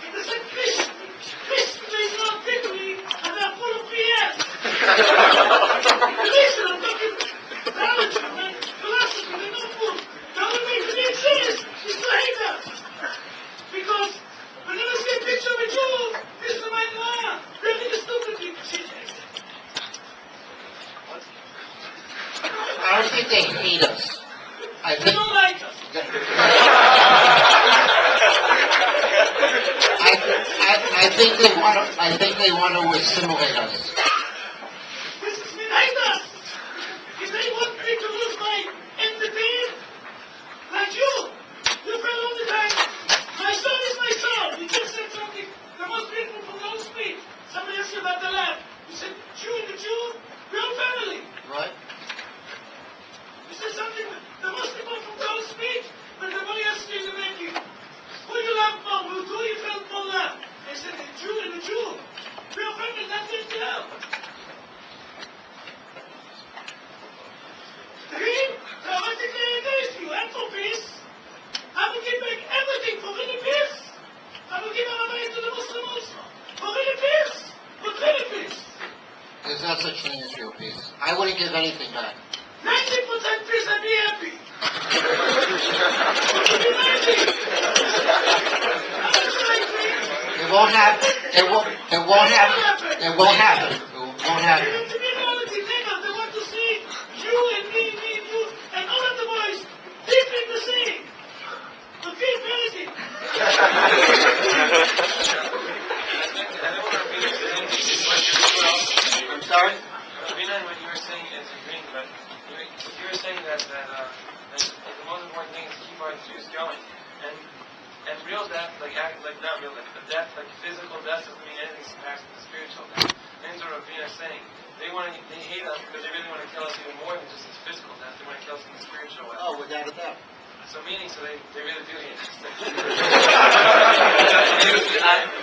It is a Christian. Christian is not victory, and they're full of BS. Listen, I'm talking theology, man. Philosophy, they're not full. The only reason they exist is to hate us. Because whenever I see a picture of a Jew, this is my law. They're really stupid people. I don't think they hate us. I They think don't like us. I think they want to assimilate us. This is me hate us. If they want me to lose my entity, like you fell all the time. My son is my son. You just said something. The most beautiful from those speak. Somebody asked you about the lab. You said Jew and the Jew, we're all family. Right? You said something. The most people from those speak, but nobody asked you to make you. Who you love more? Who you felt more love? I said the Jew and the Jew. We're all family. That's it. Now. Him, theoretically against you, and for peace. I will give back everything for really peace. I will give our money to the Muslim also. For really peace. For really peace. There's not such thing as real peace. I wouldn't give anything back. 90% peace, I'd be happy. What would be 90? It won't happen. It won't happen. It won't happen. It won't happen. To be reality, they want to see you and me, you, and all of the boys deep in the sea. Okay, reality. I'm sorry? Rabina, what you were saying is agreeing, but you were saying that the most important thing is to keep our Jews going. And real death, like not real death, but death, like physical death doesn't mean anything compared to the spiritual death. Things what Rabina is saying. They hate us because they really want to kill us even more than just this physical death. They want to kill us in the spiritual way. Oh, without a doubt. So they really do hate us.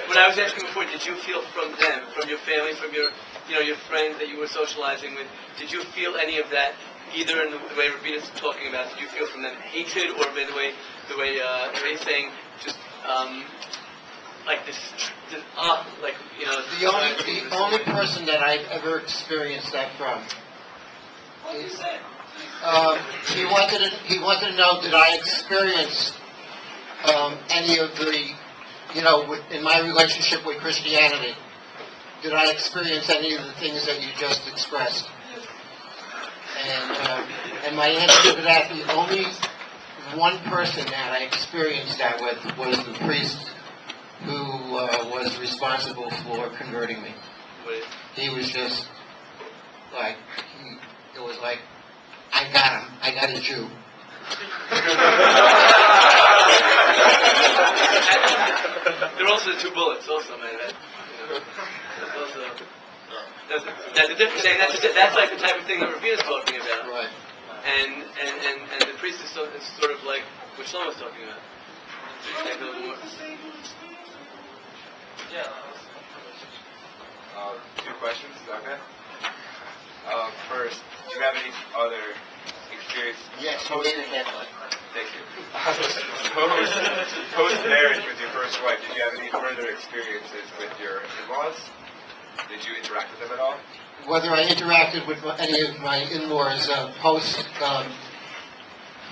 When I was asking before, did you feel from them, from your family, from your friends that you were socializing with, did you feel any of that, either in the way Rabina's talking about, did you feel from them hatred, or by the way Ray's saying, just like this, like, you know... The only person that I've ever experienced that from, he wanted to know, did I experience any of the, in my relationship with Christianity, did I experience any of the things that you just expressed? And my answer to that, the only one person that I experienced that with was the priest who was responsible for converting me. He was just like, it was like, I got him. I got a Jew. There are also 2 bullets, also, man. That's a different thing. That's like the type of thing that Rabbi is talking about. Right. And the priest is sort of like what Shlomo was talking about. Take a little more. Yeah. 2 questions, is that okay? First, do you have any other experience? Yes, you made it that way. Thank you. Post-marriage with your first wife, did you have any further experiences with your in-laws? Did you interact with them at all? Whether I interacted with any of my in-laws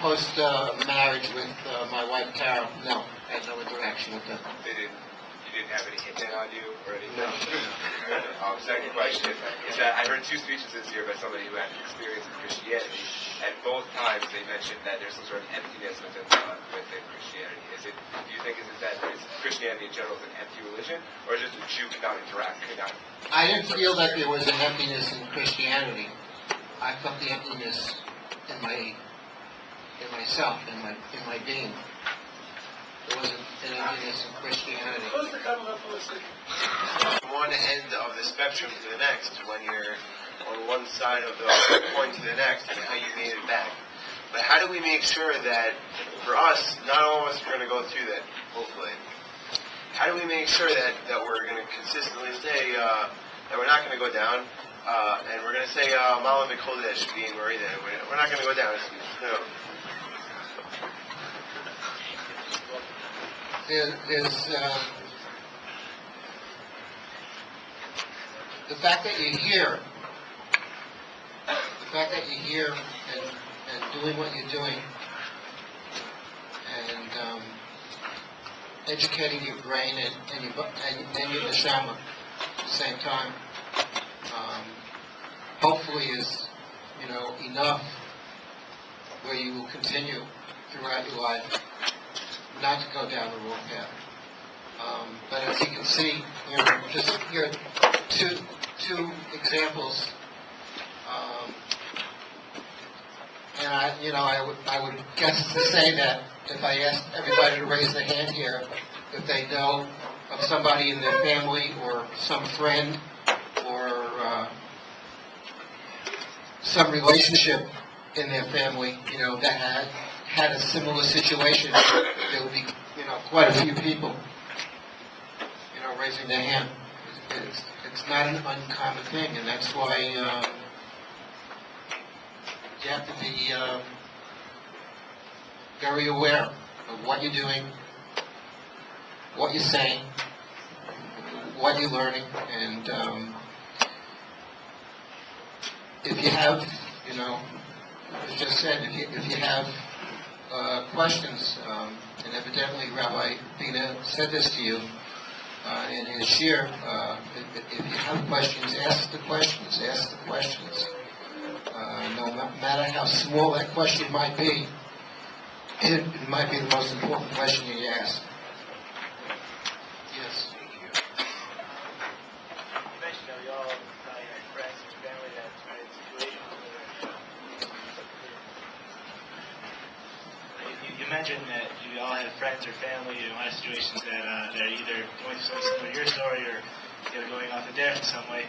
post-marriage with my wife, Carol, no, I had no interaction with them. You didn't have any hit on you or anything? No. Second question is that I heard 2 speeches this year by somebody who had experience with Christianity, and both times they mentioned that there's some sort of emptiness within Christianity. Do you think that Christianity in general is an empty religion, or is it the Jew cannot interact? I didn't feel that there was an emptiness in Christianity. I felt the emptiness in myself, in my being. There wasn't an emptiness in Christianity. From one end of the spectrum to the next, when you're on one side of the point to the next, and how you made it back. But how do we make sure that, for us, not all of us are going to go through that, hopefully. How do we make sure that we're going to consistently say that we're not going to go down, and we're going to say Malam B'Kodesh being worried that we're not going to go down. No. There's the fact that you're here, and doing what you're doing, and educating your brain and your neshama at the same time, hopefully is enough where you will continue throughout your life not to go down the wrong path. But as you can see, just here are two examples. And I would guess to say that if I asked everybody to raise their hand here, if they know of somebody in their family or some friend or some relationship in their family, that had a similar situation, there would be, quite a few people, raising their hand. It's not an uncommon thing, and that's why you have to be very aware of what you're doing, what you're saying, what you're learning, and if you have, as just said, if you have questions, and evidently Rabbi Bina said this to you in his shir, if you have questions, ask the questions. No matter how small that question might be, it might be the most important question you ask. Yes. You mentioned that we all probably had friends and family that are in situations where you mentioned that you all have friends or family in a lot of situations that are either going through something similar to your story or they're going off the derech in some way.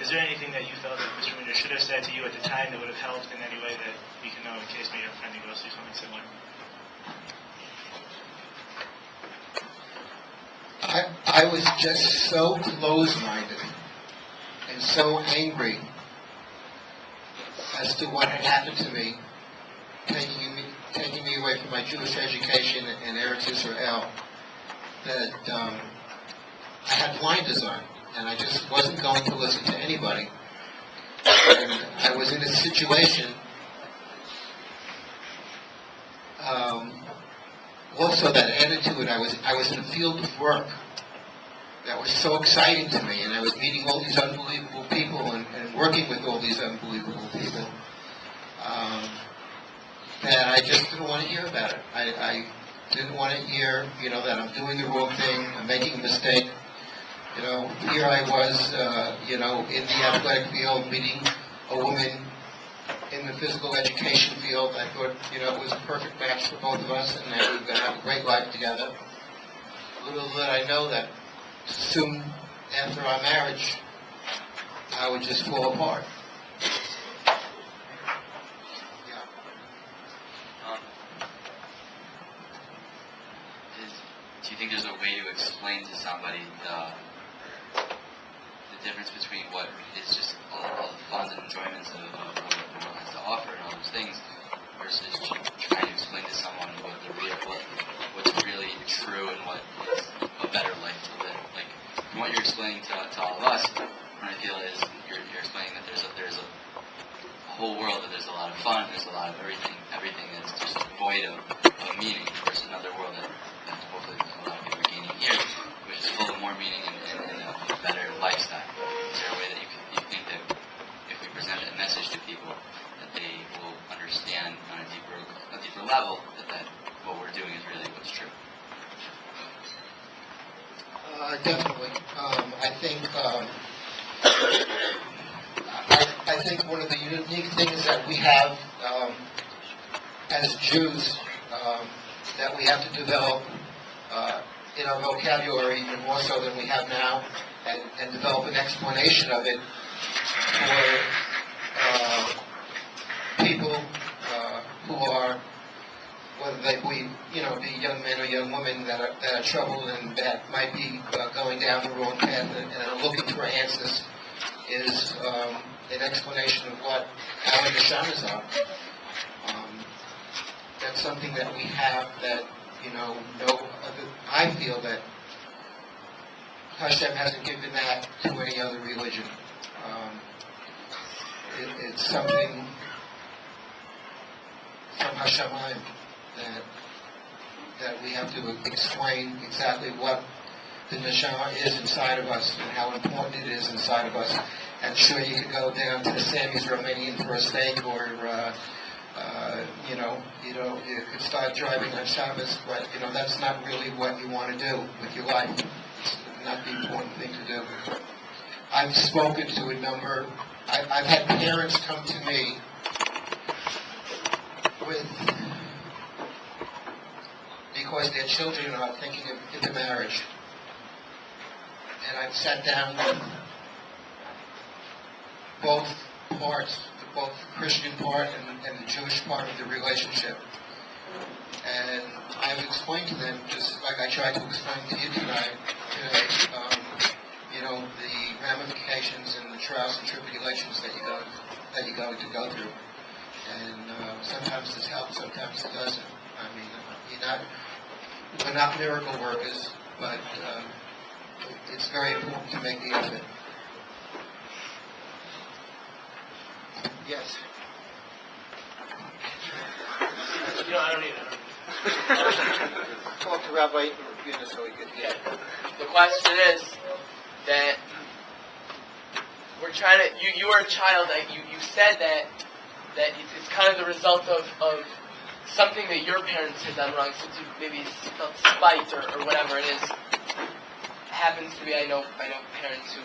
Is there anything that you felt that Mr. Winder should have said to you at the time that would have helped in any way that we can know in case maybe our friend goes through something similar? I was just so close-minded and so angry as to what had happened to me, taking me away from my Jewish education in Eretz Israel, that I had blinders on, and I just wasn't going to listen to anybody. And I was in a situation, also that attitude, I was in a field of work that was so exciting to me, and I was meeting all these unbelievable people and working with all these unbelievable people, that I just didn't want to hear about it. I didn't want to hear, that I'm doing the wrong thing, I'm making a mistake. Here I was, in the athletic field, meeting a woman in the physical education field. I thought, it was a perfect match for both of us, and that we were going to have a great life together. Little did I know that soon after our marriage, I would just fall apart. Do you think there's a way to explain to somebody the difference between what is just all the fun and enjoyments of what the world has to offer and all those things, versus trying to explain to someone what's really true and what is a better life to live? Like, from what you're explaining to all of us, what I feel is you're explaining that there's a whole world, that there's a lot of fun, there's a lot of everything that's just void of meaning, versus another world that hopefully a lot of people are gaining here, which is full of more meaning and a better lifestyle. Is there a way that you think that if we present a message to people, that they will understand on a deeper level that what we're doing is really what's true? Definitely. I think one of the unique things that we have as Jews, that we have to develop in our vocabulary even more so than we have now, and develop an explanation of it for people who are, whether they be young men or young women that are troubled and that might be going down the wrong path and are looking for answers, is an explanation of what our neshamas are. That's something that we have that, I feel that Hashem hasn't given that to any other religion. It's something from Hashemayim that we have to explain exactly what the neshama is inside of us and how important it is inside of us. And sure, you could go down to the Sammy's Romanian for a steak, or you could start driving on Shabbos, but that's not really what you want to do with your life. It's not the important thing to do. I've spoken to a number. I've had parents come to me because their children are thinking of intermarriage, and I've sat down with both parts, both the Christian part and the Jewish part of the relationship. And I've explained to them, just like I tried to explain to you today, the ramifications and the trials and tribulations that you're going to go through. And sometimes this helps, sometimes it doesn't. I mean, we're not miracle workers, but it's very important to make the effort. Yes. I don't need it. Talk to Rabbi Yunus so we could hear. The question is that we're trying to. You were a child. You said that it's kind of the result of something that your parents had done wrong. Since you maybe felt spite or whatever it is. Happens to be. I know parents who,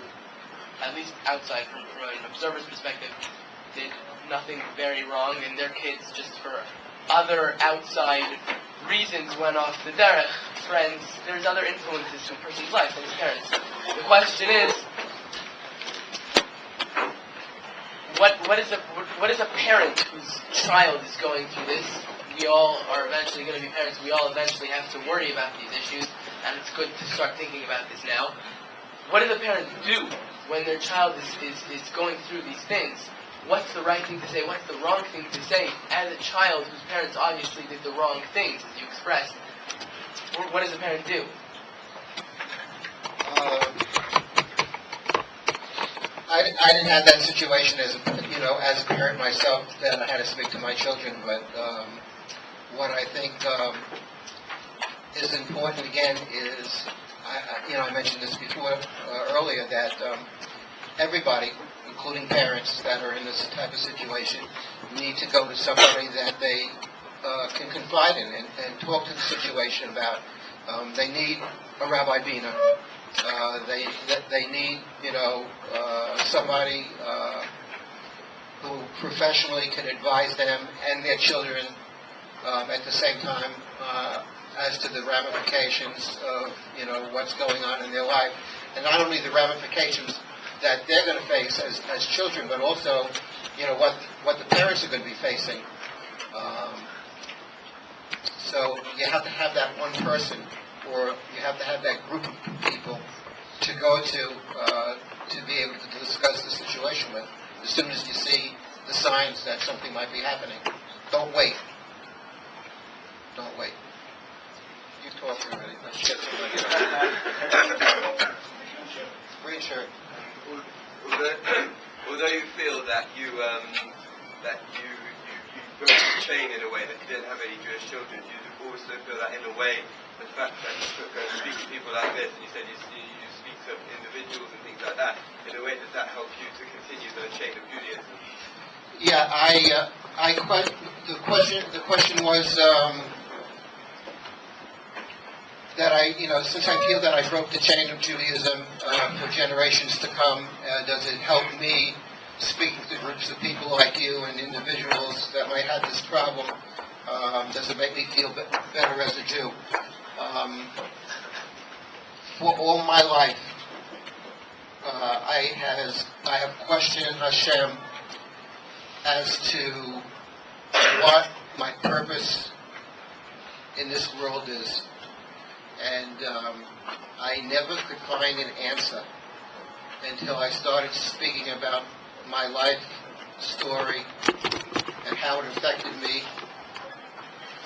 at least outside from an observer's perspective, did nothing very wrong, and their kids, just for other outside reasons, went off the derech. Friends, there's other influences to a person's life than his parents. The question is, what is a parent whose child is going through this? We all are eventually going to be parents. We all eventually have to worry about these issues, and it's good to start thinking about this now. What does a parent do when their child is going through these things? What's the right thing to say? What's the wrong thing to say? As a child whose parents obviously did the wrong things, as you expressed, what does a parent do? I didn't have that situation as as a parent myself that I had to speak to my children, but what I think is important again is, I mentioned this before earlier, that everybody, including parents that are in this type of situation, need to go to somebody that they can confide in and talk to the situation about. They need a Rabbi Bina. They need, somebody who professionally can advise them and their children at the same time as to the ramifications of, what's going on in their life. And not only the ramifications that they're going to face as children, but also, what the parents are going to be facing. So you have to have that one person, or you have to have that group of people to go to be able to discuss the situation with as soon as you see the signs that something might be happening. Don't wait. Don't wait. You talked already. Let's get somebody else. Green shirt. Although you feel that you broke the chain in a way that you didn't have any Jewish children, you also feel that in a way the fact that you go and speak to people like this, and you said you speak to individuals and things like that, in a way does that help you to continue the chain of Judaism? Yeah, the question was that since I feel that I broke the chain of Judaism for generations to come, does it help me speaking to groups of people like you and individuals that might have this problem? Does it make me feel better as a Jew? For all my life, I have questioned Hashem as to what my purpose in this world is. And I never could find an answer until I started speaking about my life story and how it affected me.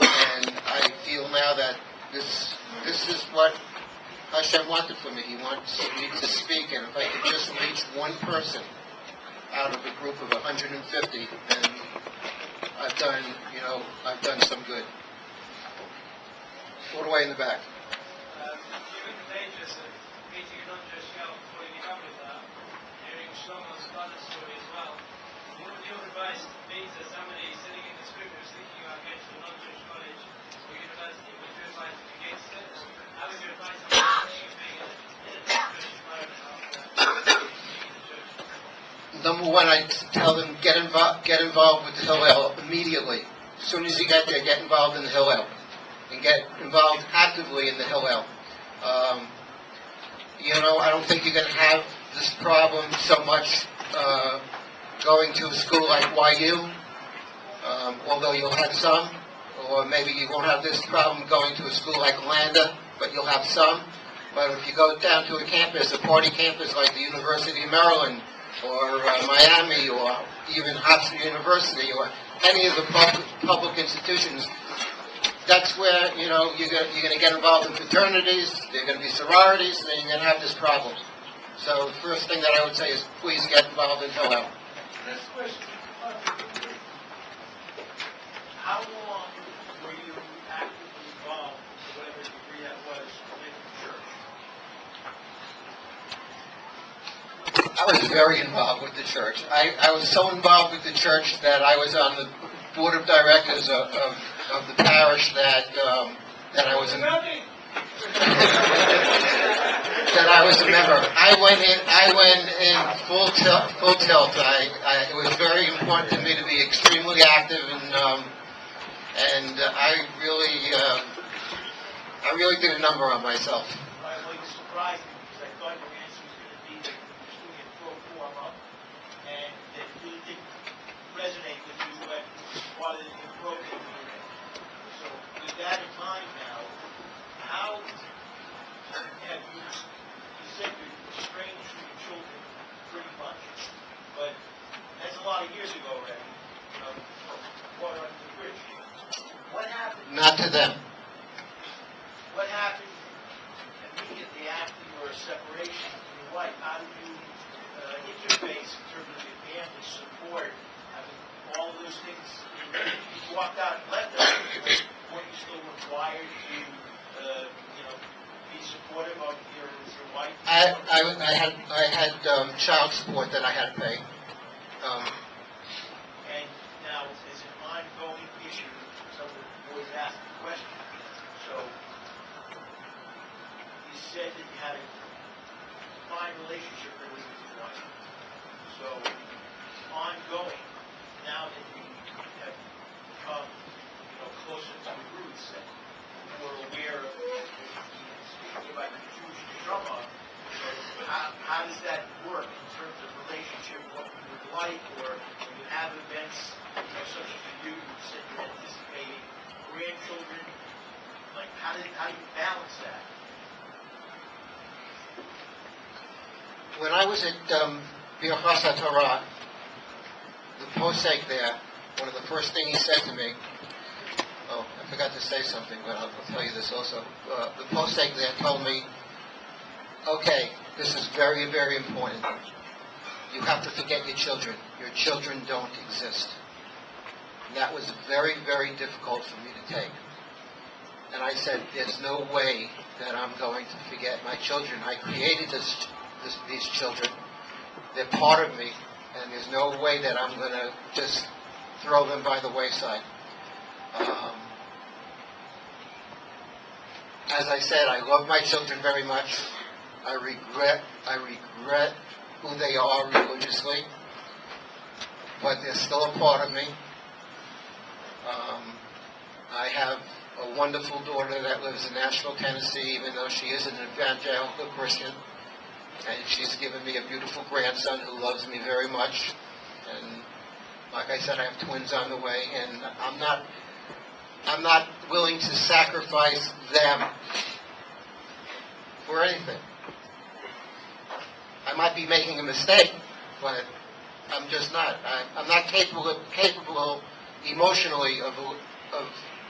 And I feel now that this is what Hashem wanted for me. He wants me to speak, and if I could just reach one person out of a group of 150, then I've done some good. All the way in the back. Given the dangers of meeting a non-Jewish girl before you become with her, hearing Shlomo's father's story as well, what would your advice be to somebody sitting in this group who's thinking about going to a non-Jewish college or university? Would you advise them against it? Or how would you advise somebody being in a non-Jewish environment after being in the church? Number one, I tell them get involved with the Hillel immediately. As soon as you get there, get involved in the Hillel. And get involved actively in the Hillel. I don't think you're going to have this problem so much going to a school like YU, although you'll have some, or maybe you won't have this problem going to a school like Landa, but you'll have some. But if you go down to a campus, a party campus like the University of Maryland, or Miami, or even Oxford University, or any of the public institutions, that's where, you're going to get involved in fraternities, there are going to be sororities, and you're going to have this problem. So the first thing that I would say is please get involved in Hillel. Next question. How long were you actively involved, whatever degree that was, with the church? I was very involved with the church. I was so involved with the church that I was on the board of directors of the parish that I was that I was a member. I went in full tilt. It was very important to me to be extremely active, and I really did a number on myself. Well, you surprised me because I thought your answer was going to be that you were doing it pro forma and that really didn't resonate with you and wanted to be broken. So with that in mind now, how have you said you're estranged from your children pretty much, but that's a lot of years ago already, water under the bridge. What happened? Not to them. What happened immediately after your separation from your wife? How did you intervene space in terms of your family support, I mean, all those things, you walked out and left them, weren't you still required to, be supportive of your wife? I had child support that I had to pay. And now, it's an ongoing issue, some of the boys asked the question. So, you said that you had a fine relationship with your wife. So, ongoing, now that you have become, closer to the roots and more aware of speaking about the Jewish drama, so how does that work in terms of relationship, what you would like, or when you have events, such as you said you're anticipating grandchildren, like how do you balance that? When I was at Birchas Torah, the posek there, one of the first things he said to me, oh, I forgot to say something, but I'll tell you this also. The posek there told me, okay, this is very, very important. You have to forget your children. Your children don't exist. And that was very, very difficult for me to take. And I said, there's no way that I'm going to forget my children. I created these children. They're part of me, and there's no way that I'm going to just throw them by the wayside. As I said, I love my children very much. I regret who they are religiously, but they're still a part of me. I have a wonderful daughter that lives in Nashville, Tennessee, even though she is an evangelical Christian, and she's given me a beautiful grandson who loves me very much. And like I said, I have twins on the way, and I'm not willing to sacrifice them for anything. I might be making a mistake, but I'm just not. I'm not capable emotionally of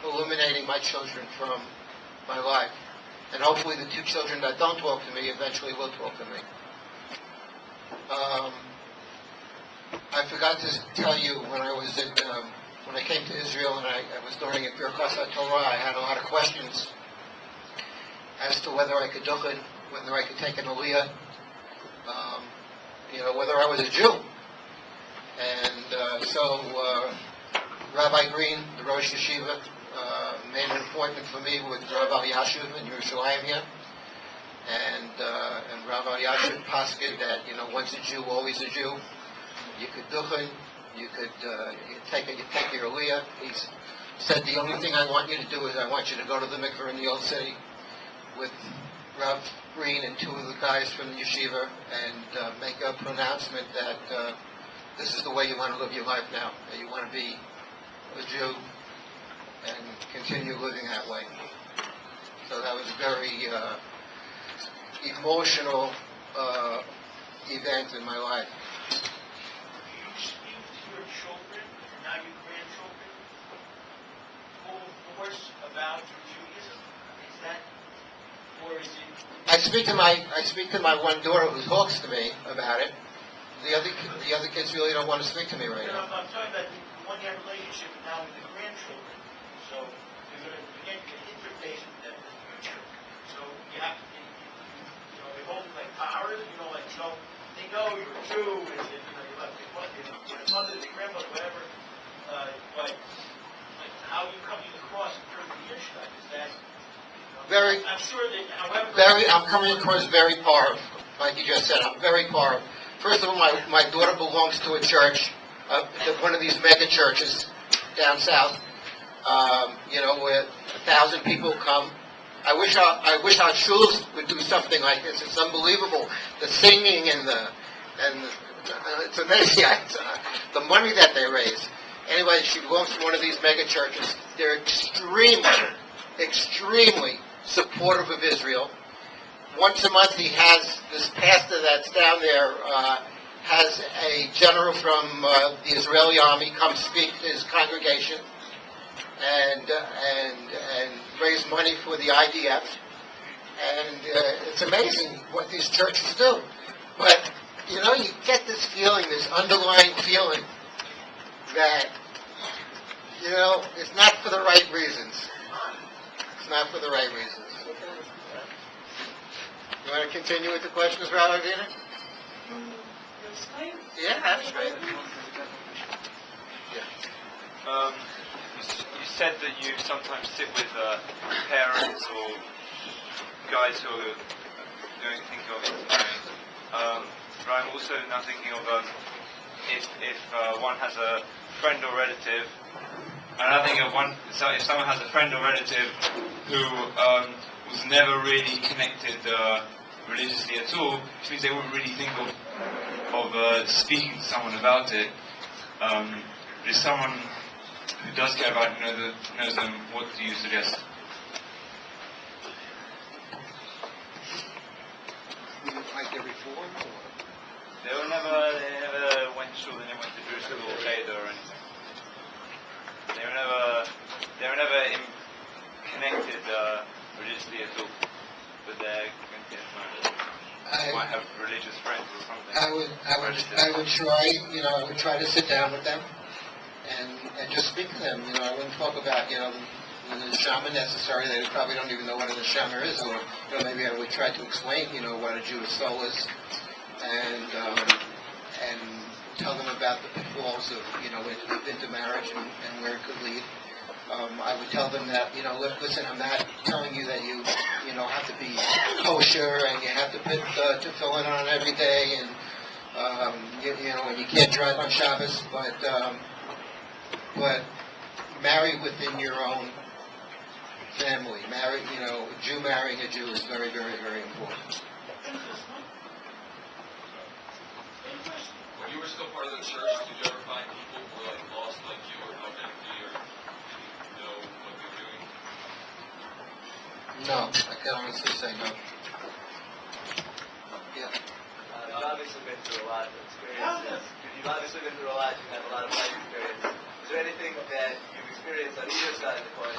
eliminating my children from my life. And hopefully the two children that don't talk to me eventually will talk to me. I forgot to tell you, when I came to Israel and I was learning at Birchas Torah, I had a lot of questions as to whether I could duchen, whether I could take an aliyah, whether I was a Jew. And so Rabbi Green, the Rosh Yeshiva, made an appointment for me with Rabbi Yashiv in Yerushalayim here. And Rabbi Yashiv posted that, once a Jew, always a Jew. You could duchen, you could take your aliyah. He said, the only thing I want you to do is I want you to go to the mikveh in the old city with Rav Green and two of the guys from the yeshiva and make a pronouncement that this is the way you want to live your life now. That you want to be a Jew and continue living that way. So that was a very emotional event in my life. Do you speak to your children, now your grandchildren, full force about your Judaism? Is that, or is it? I speak to my one daughter who talks to me about it. The other kids really don't want to speak to me right now. I'm talking about the one-year relationship now with the grandchildren. So you're going to get interface with them in the future. So you have to, they hold like powers, they know you're a Jew, and you left your mother, your grandmother, whatever. But how are you coming across in terms of the Yiddishkeit? Is that I'm sure that, however. I'm coming across very parv, like you just said. I'm very parv. First of all, my daughter belongs to a church, one of these mega churches down south, where 1,000 people come. I wish our shuls would do something like this. It's unbelievable, the singing and it's amazing the money that they raise. Anyway, she belongs to one of these mega churches. They're extremely supportive of Israel. Once a month, he has this pastor that's down there has a general from the Israeli army come speak to his congregation and raise money for the IDF. And it's amazing what these churches do. But You know, you get this feeling, this underlying feeling that, you know, it's not for the right reasons. It's not for the right reasons. You want to continue with the questions, Rabbi Vina? Yeah, that's right. You said that you sometimes sit with parents or guys who are doing think of intermarrying. But I'm also now thinking of if one has a friend or relative, and I think of one. So if someone has a friend or relative who was never really connected religiously at all, which means they wouldn't really think of speaking to someone about it. If someone who does care about it knows them, what do you suggest? Like their reform? They never went to shul, they never went to Jewish school or cheder or anything. They were never connected religiously at all. But they might have religious friends or something. I would try, you know, I would try to sit down with them and just speak to them. You know, I wouldn't talk about, you know, the shaman necessarily. They probably don't even know what a shaman is, or you know, maybe I would try to explain, you know, what a Jewish soul is, and tell them about the pitfalls of, you know, intermarriage and where it could lead. I would tell them that, you know, listen, I'm not telling you that you know, have to be kosher and you have to put tefillin on every day, and you know, and you can't drive on Shabbos, but marry within your own family. Marry, you know, a Jew marrying a Jew is very, very, very important. When you were still part of the church, did you ever find people who were like lost like you, or no identity, or didn't know what they were doing? No, I can honestly say no. Yeah. You've obviously been through a lot of experiences. You've obviously been through a lot. You've had a lot of life experience. Is there anything that you've experienced on either side of the coin,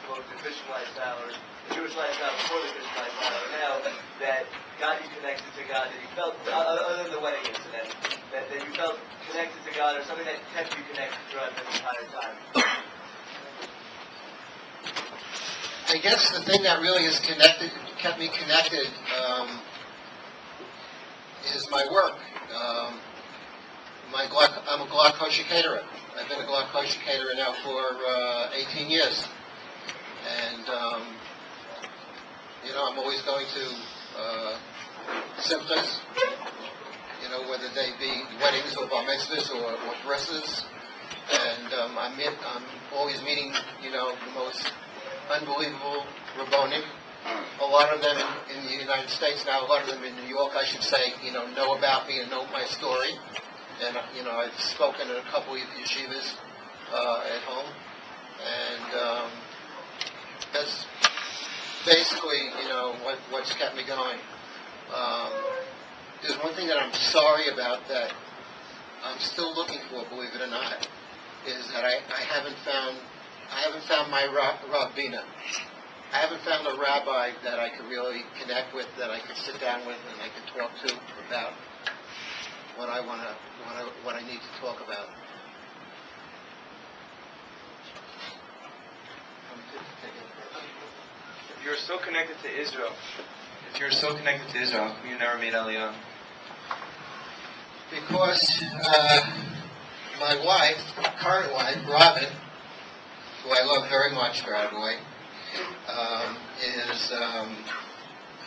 both the Christian lifestyle or the Jewish lifestyle before the Christian lifestyle, or now, that got you connected to God, that you felt, other than the wedding incident, that you felt connected to God, or something that kept you connected throughout the entire time? I guess the thing that really has kept me connected, is my work. I'm a Glock kosher caterer. I've been a Glock kosher caterer now for 18 years, and you know, I'm always going to simchas, you know, whether they be weddings or bar mitzvahs or brisses, and I'm always meeting, you know, the most unbelievable rabbonim. A lot of them in the United States now, a lot of them in New York, I should say, you know about me and know my story. And, you know, I've spoken at a couple of yeshivas at home. And that's basically, you know, what's kept me going. There's one thing that I'm sorry about that I'm still looking for, believe it or not, is that I haven't found my rabbina. I haven't found a rabbi that I could really connect with, that I could sit down with, and I could talk to about what I need to talk about. If you're so connected to Israel, you never made Aliyah. Because my wife, current wife, Robin, who I love very much, by the way,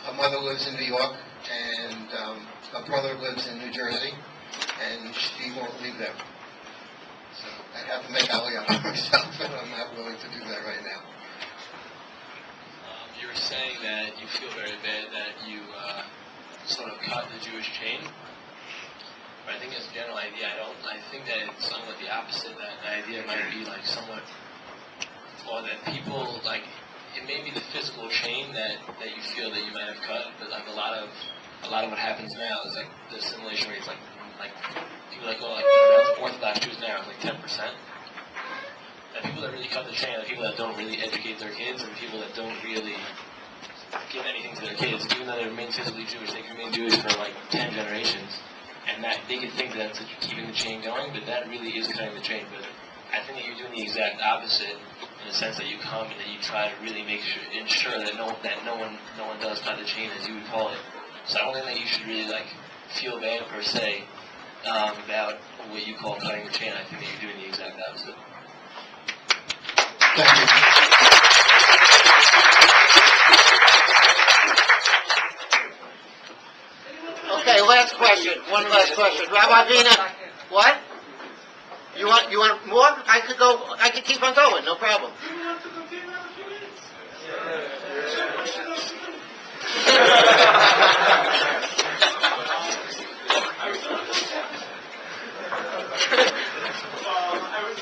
her mother lives in New York, and her brother lives in New Jersey, and she won't leave them. So I'd have to make Aliyah by myself, and I'm not willing to do that right now. You were saying that you feel very bad that you sort of cut the Jewish chain. But I think as a general idea, I think that it's somewhat the opposite. That the idea might be like somewhat, or that people, like, it may be the physical chain that you feel that you might have cut, but like a lot of what happens now is like the assimilation rates, like people that go like Orthodox Jews now is like 10%. And people that really cut the chain are people that don't really educate their kids, and people that don't really give anything to their kids, even though they remain physically Jewish. They can remain Jewish for like 10 generations and and that they can think that's keeping the chain going, but that really is cutting the chain. But I think that you're doing the exact opposite in the sense that you come and then you try to really ensure that no one does cut the chain, as you would call it. So I don't think that you should really feel bad per se about what you call cutting the chain. I think that you're doing the exact opposite. Thank you. Okay, last question. One last question. Rabbi Vina, what? You want more? I could keep on going, no problem. Do you want to continue in a few minutes?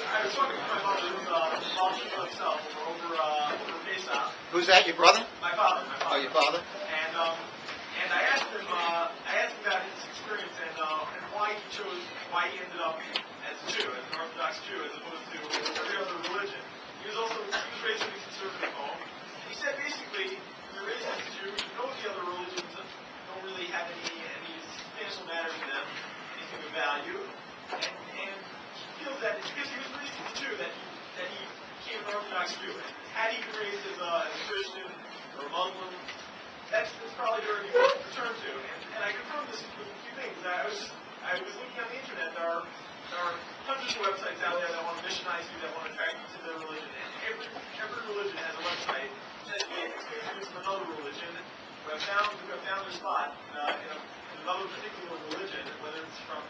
I was talking to my mother who's launching himself over Pesach. Who's that, your brother? My father. Oh, your father? And I asked him about his experience and why he ended up as a Jew, as an Orthodox Jew, as opposed to every other religion. He was raised in a conservative home. And he said basically, when you're raised as a Jew, you know the other religions don't really have any substantial matter to them, anything of value. And he feels that it's because he was raised as a Jew that he became an Orthodox Jew. And had he been raised as a Christian or a Muslim, that's probably where he would return to. And I confirmed this with a few things. I was looking on the internet. There are hundreds of websites out there that want to missionize you, that want to attract you to their religion. And every religion has a website that says they experience from another religion who have found their spot in another particular religion, whether it's from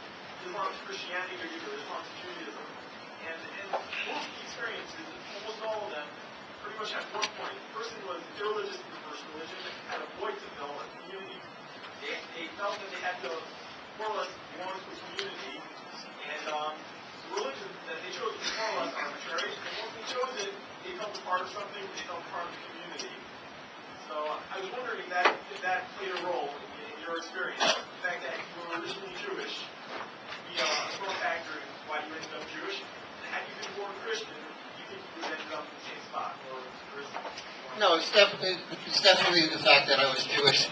Islam to Christianity or Islam to Judaism. And most of the experiences, almost all of them, pretty much at one point, the person was irreligious in the first religion, had a void to fill, a community. They felt that they had to more or less belong to a community, and the religion that they chose was more or less arbitrary, and once they chose it, they felt a part of something, they felt a part of the community. So I was wondering if that played a role in your experience, the fact that you were originally Jewish, be a strong factor in why you ended up Jewish, and had you been born Christian, you would end up in the same spot, or No, it's definitely the fact that I was Jewish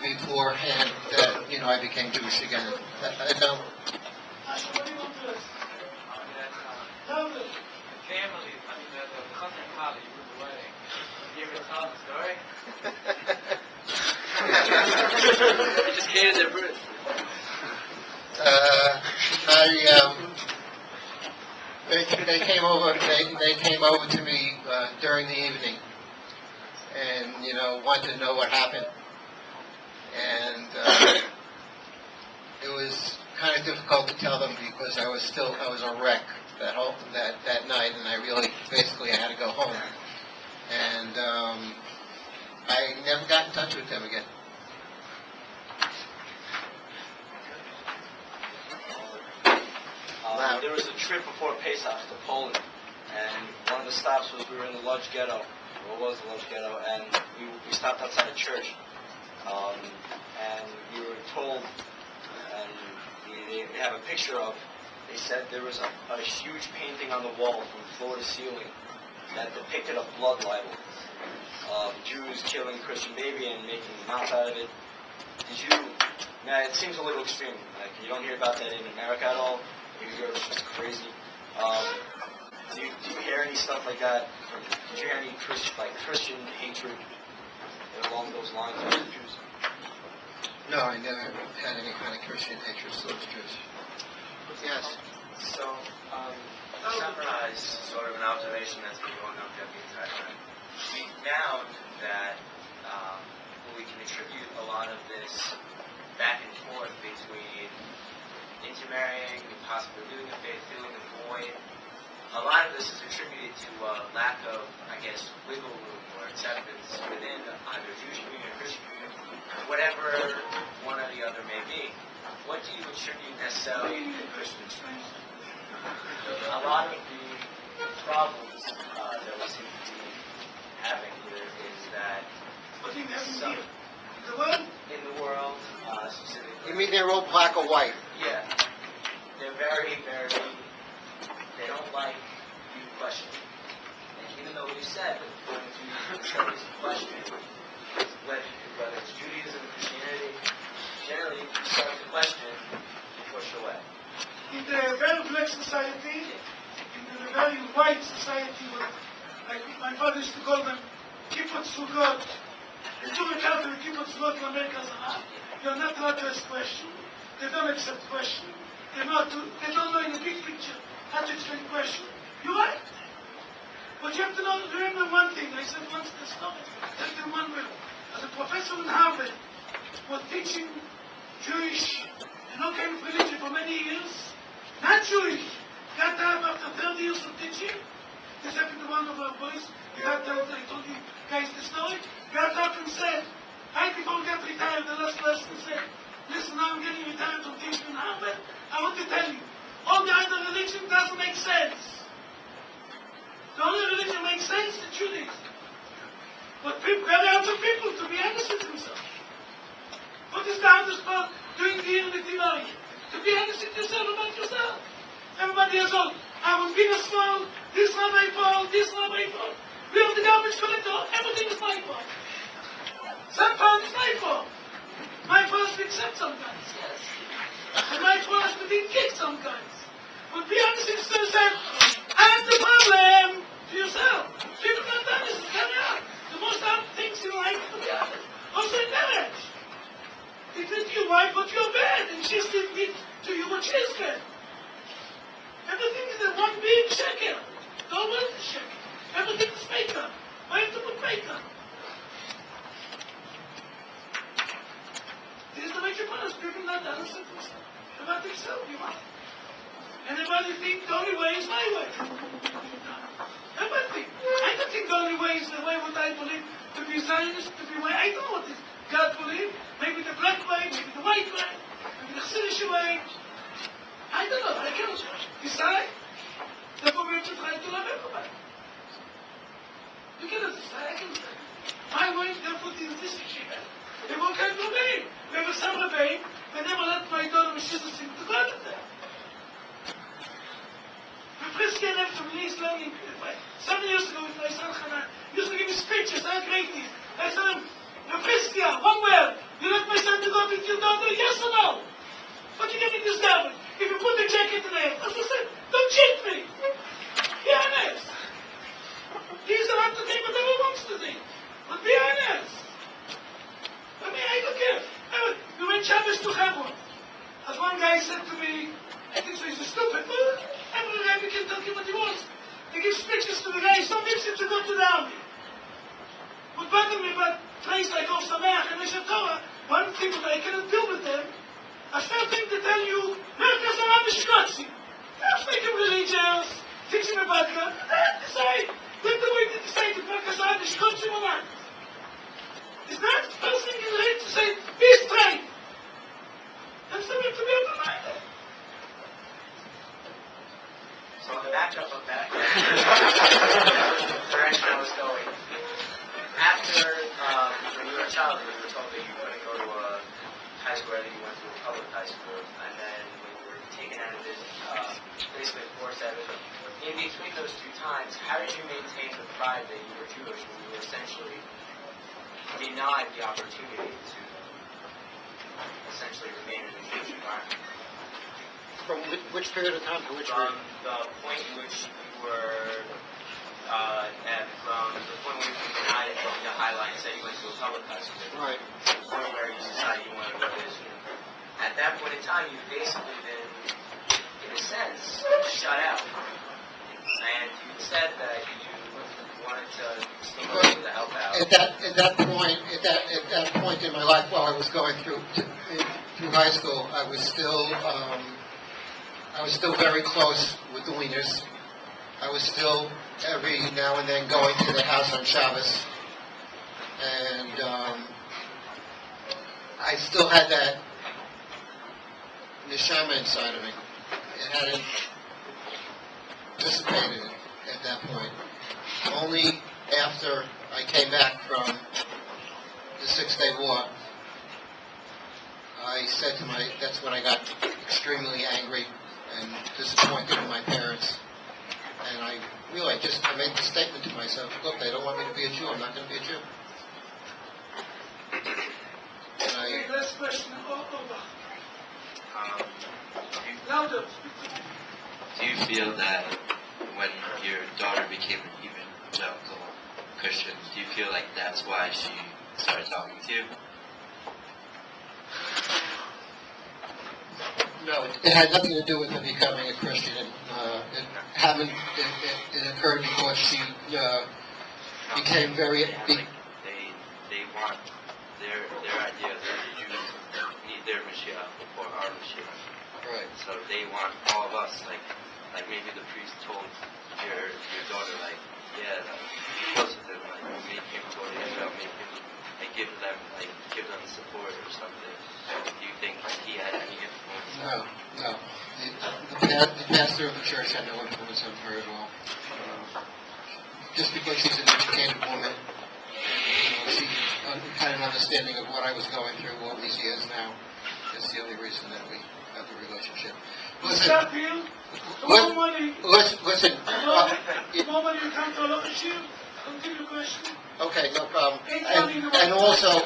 beforehand that, I became Jewish again. I don't. What do you want to ask? Tell them. Family, the cousin party for the wedding. You ever tell the story? You just catered their birth. They came over. They came over to me during the evening, and wanted to know what happened. And it was kind of difficult to tell them because I was a wreck that night, and I really basically had to go home. And I never got in touch with them again. There was a trip before Pesach to Poland, and one of the stops was we were in the Lodz ghetto, or it was the Lodz ghetto, and we stopped outside a church, and we were told, and they have a picture of, they said there was a huge painting on the wall from floor to ceiling that depicted a blood libel of Jews killing a Christian baby and making mouths out of it. Now it seems a little extreme, like you don't hear about that in America at all. Europe is just crazy. Do you hear any stuff like that? Did you hear any Christian hatred along those lines of Jews? No, I never had any kind of Christian hatred towards Jews. Yes. So, to summarize sort of an observation that's been going on throughout the entire time, we found that we can attribute a lot of this back and forth between intermarrying, possibly losing the faith, feeling the void. A lot of this is attributed to a lack of, wiggle room or acceptance within either Jewish community or Christian community, whatever one or the other may be. What do you attribute necessarily to Christians? A lot of the problems that we seem to be having here is that in the world, specifically. You mean they're all black or white? Yeah. They're very, very, they don't like you questioning. And even though we said that going to studies and question, whether it's Judaism or Christianity, generally you start to question, push away? In the very black society, in the very white society, like my father used to call them kibbutz sukkot, the two country kibbutz sukkot in America, you're not allowed to ask questions. They don't accept questions. They don't know in the big picture how to explain questions. You're right. But you have to know, remember one thing. I said once in the story, that in one way, as a professor in Harvard, was teaching Jewish and all kind of religion for many years, not Jewish, got up after 30 years of teaching. This happened to one of our boys. I told you guys the story. Got up and said, right before he got retired, the last lesson said, listen, now I'm getting retired from teaching in Harvard. I want to tell you, all the other religion doesn't make sense. The only religion makes sense is Judaism. But people, there are other people to be honest with themselves. What is the hardest part doing here in the Netiv? To be honest with yourself about yourself. Everybody has all, I was being a small, this is not my fault, this is not my fault. We are the garbage collector, everything is my fault. Some part is my fault. My fault is to accept sometimes, yes. And my fault is to be kicked sometimes. But be honest with yourself, I'm the problem to yourself. People not done this, it's coming out. The most important things in life to be honest. Also in marriage. They did to your wife what you're bad, and she still did to you what she's bad. Everything is a one big shekel. Don't want the shekel. Everything is makeup. Why have to put makeup? This is the way you put us. People not honest with themselves. About themselves, you want. And everybody think the only way is my way. Everybody think. I don't think the only way is the way what I believe to be Zionist, to be white. I don't know what is God believe. Maybe the black way, maybe the white way, maybe the Chassidish way. I don't know. I cannot decide. Therefore we have to try to love everybody. You cannot decide. I cannot decide. My way, therefore, is this yeshiva. They won't come to me. We have a summer babe. I never let my daughter and sister sing to God at that. My Christian left from East learning. 7 years ago with my son Hanan, he used to give me speeches. I agree with him. I said, Christian, one word. You let my son to go with your daughter, yes or no? What you get in this garbage? If you put the jacket in there, as I said, don't cheat me. Be honest. He's allowed to think whatever he wants to think. But be honest. I mean, I don't care. We went Shabbos to Hebron. As one guy said to me, I think so he's stupid, but every rabbi can tell him what he wants. He gives speeches to the guy, so makes him to go to the army. What bothered me about place like Or Sameach and Eshet Torah, one thing that I cannot deal with them, I start thing to tell you, Merkaz Arab is Shkotzi. Let's make him religious, teach him about God, decide. Let the way to decide if Merkaz Arab is Shkotzi or not. It's not the first thing in the head to say, be straight. And so we have to be open-minded. So the matchup of that direction I was going. After, when you were a child, you were told that you couldn't go to a high school, I think you went to a public high school, and then when you were taken out of this, basically forced out of it, in between those two times, how did you maintain the pride that you were Jewish when you were essentially denied the opportunity to essentially remain in a Jewish environment? From which period of time to which period? From the point in which you were, from the point when you were denied going to Highline, say you went to a public high school. Right. To the point where you decided you wanted to go to this. At that point in time, you've basically been, in a sense, shut out. And you said that you wanted to still go to help out. At that point in my life, while I was going through high school, I was still very close with the Wieners. I was still every now and then going to the house on Shabbos, and I still had that neshama inside of me. It hadn't dissipated at that point. Only after I came back from the 6-Day War, I said to that's when I got extremely angry and disappointed in my parents. And I made the statement to myself, look, they don't want me to be a Jew, I'm not going to be a Jew. And Last question. Louder. Do you feel that when your daughter became an evangelical Christian, do you feel like that's why she started talking to you? No, it had nothing to do with her becoming a Christian. It occurred because she became very. They want their idea is that the Jews need their Mashiach before our Mashiach. Right. So they want all of us, like maybe the priest told your daughter, like, yeah, be close with him, like make him go to Israel, make him give them support or something. Do you think he had any influence? No. The pastor of the church had no influence on her at all. Just because she's an educated woman, she had an understanding of what I was going through all these years now. That's the only reason that we have the relationship. Listen. More money. Listen. More money you come to a local issue? Continue question. Okay, no problem. And also,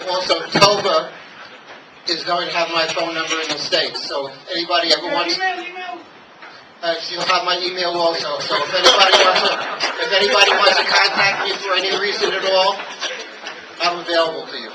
Tova is going to have my phone number in the States. So if anybody ever wants... Email. She'll have my email also. So if anybody wants to contact me for any reason at all, I'm available to you.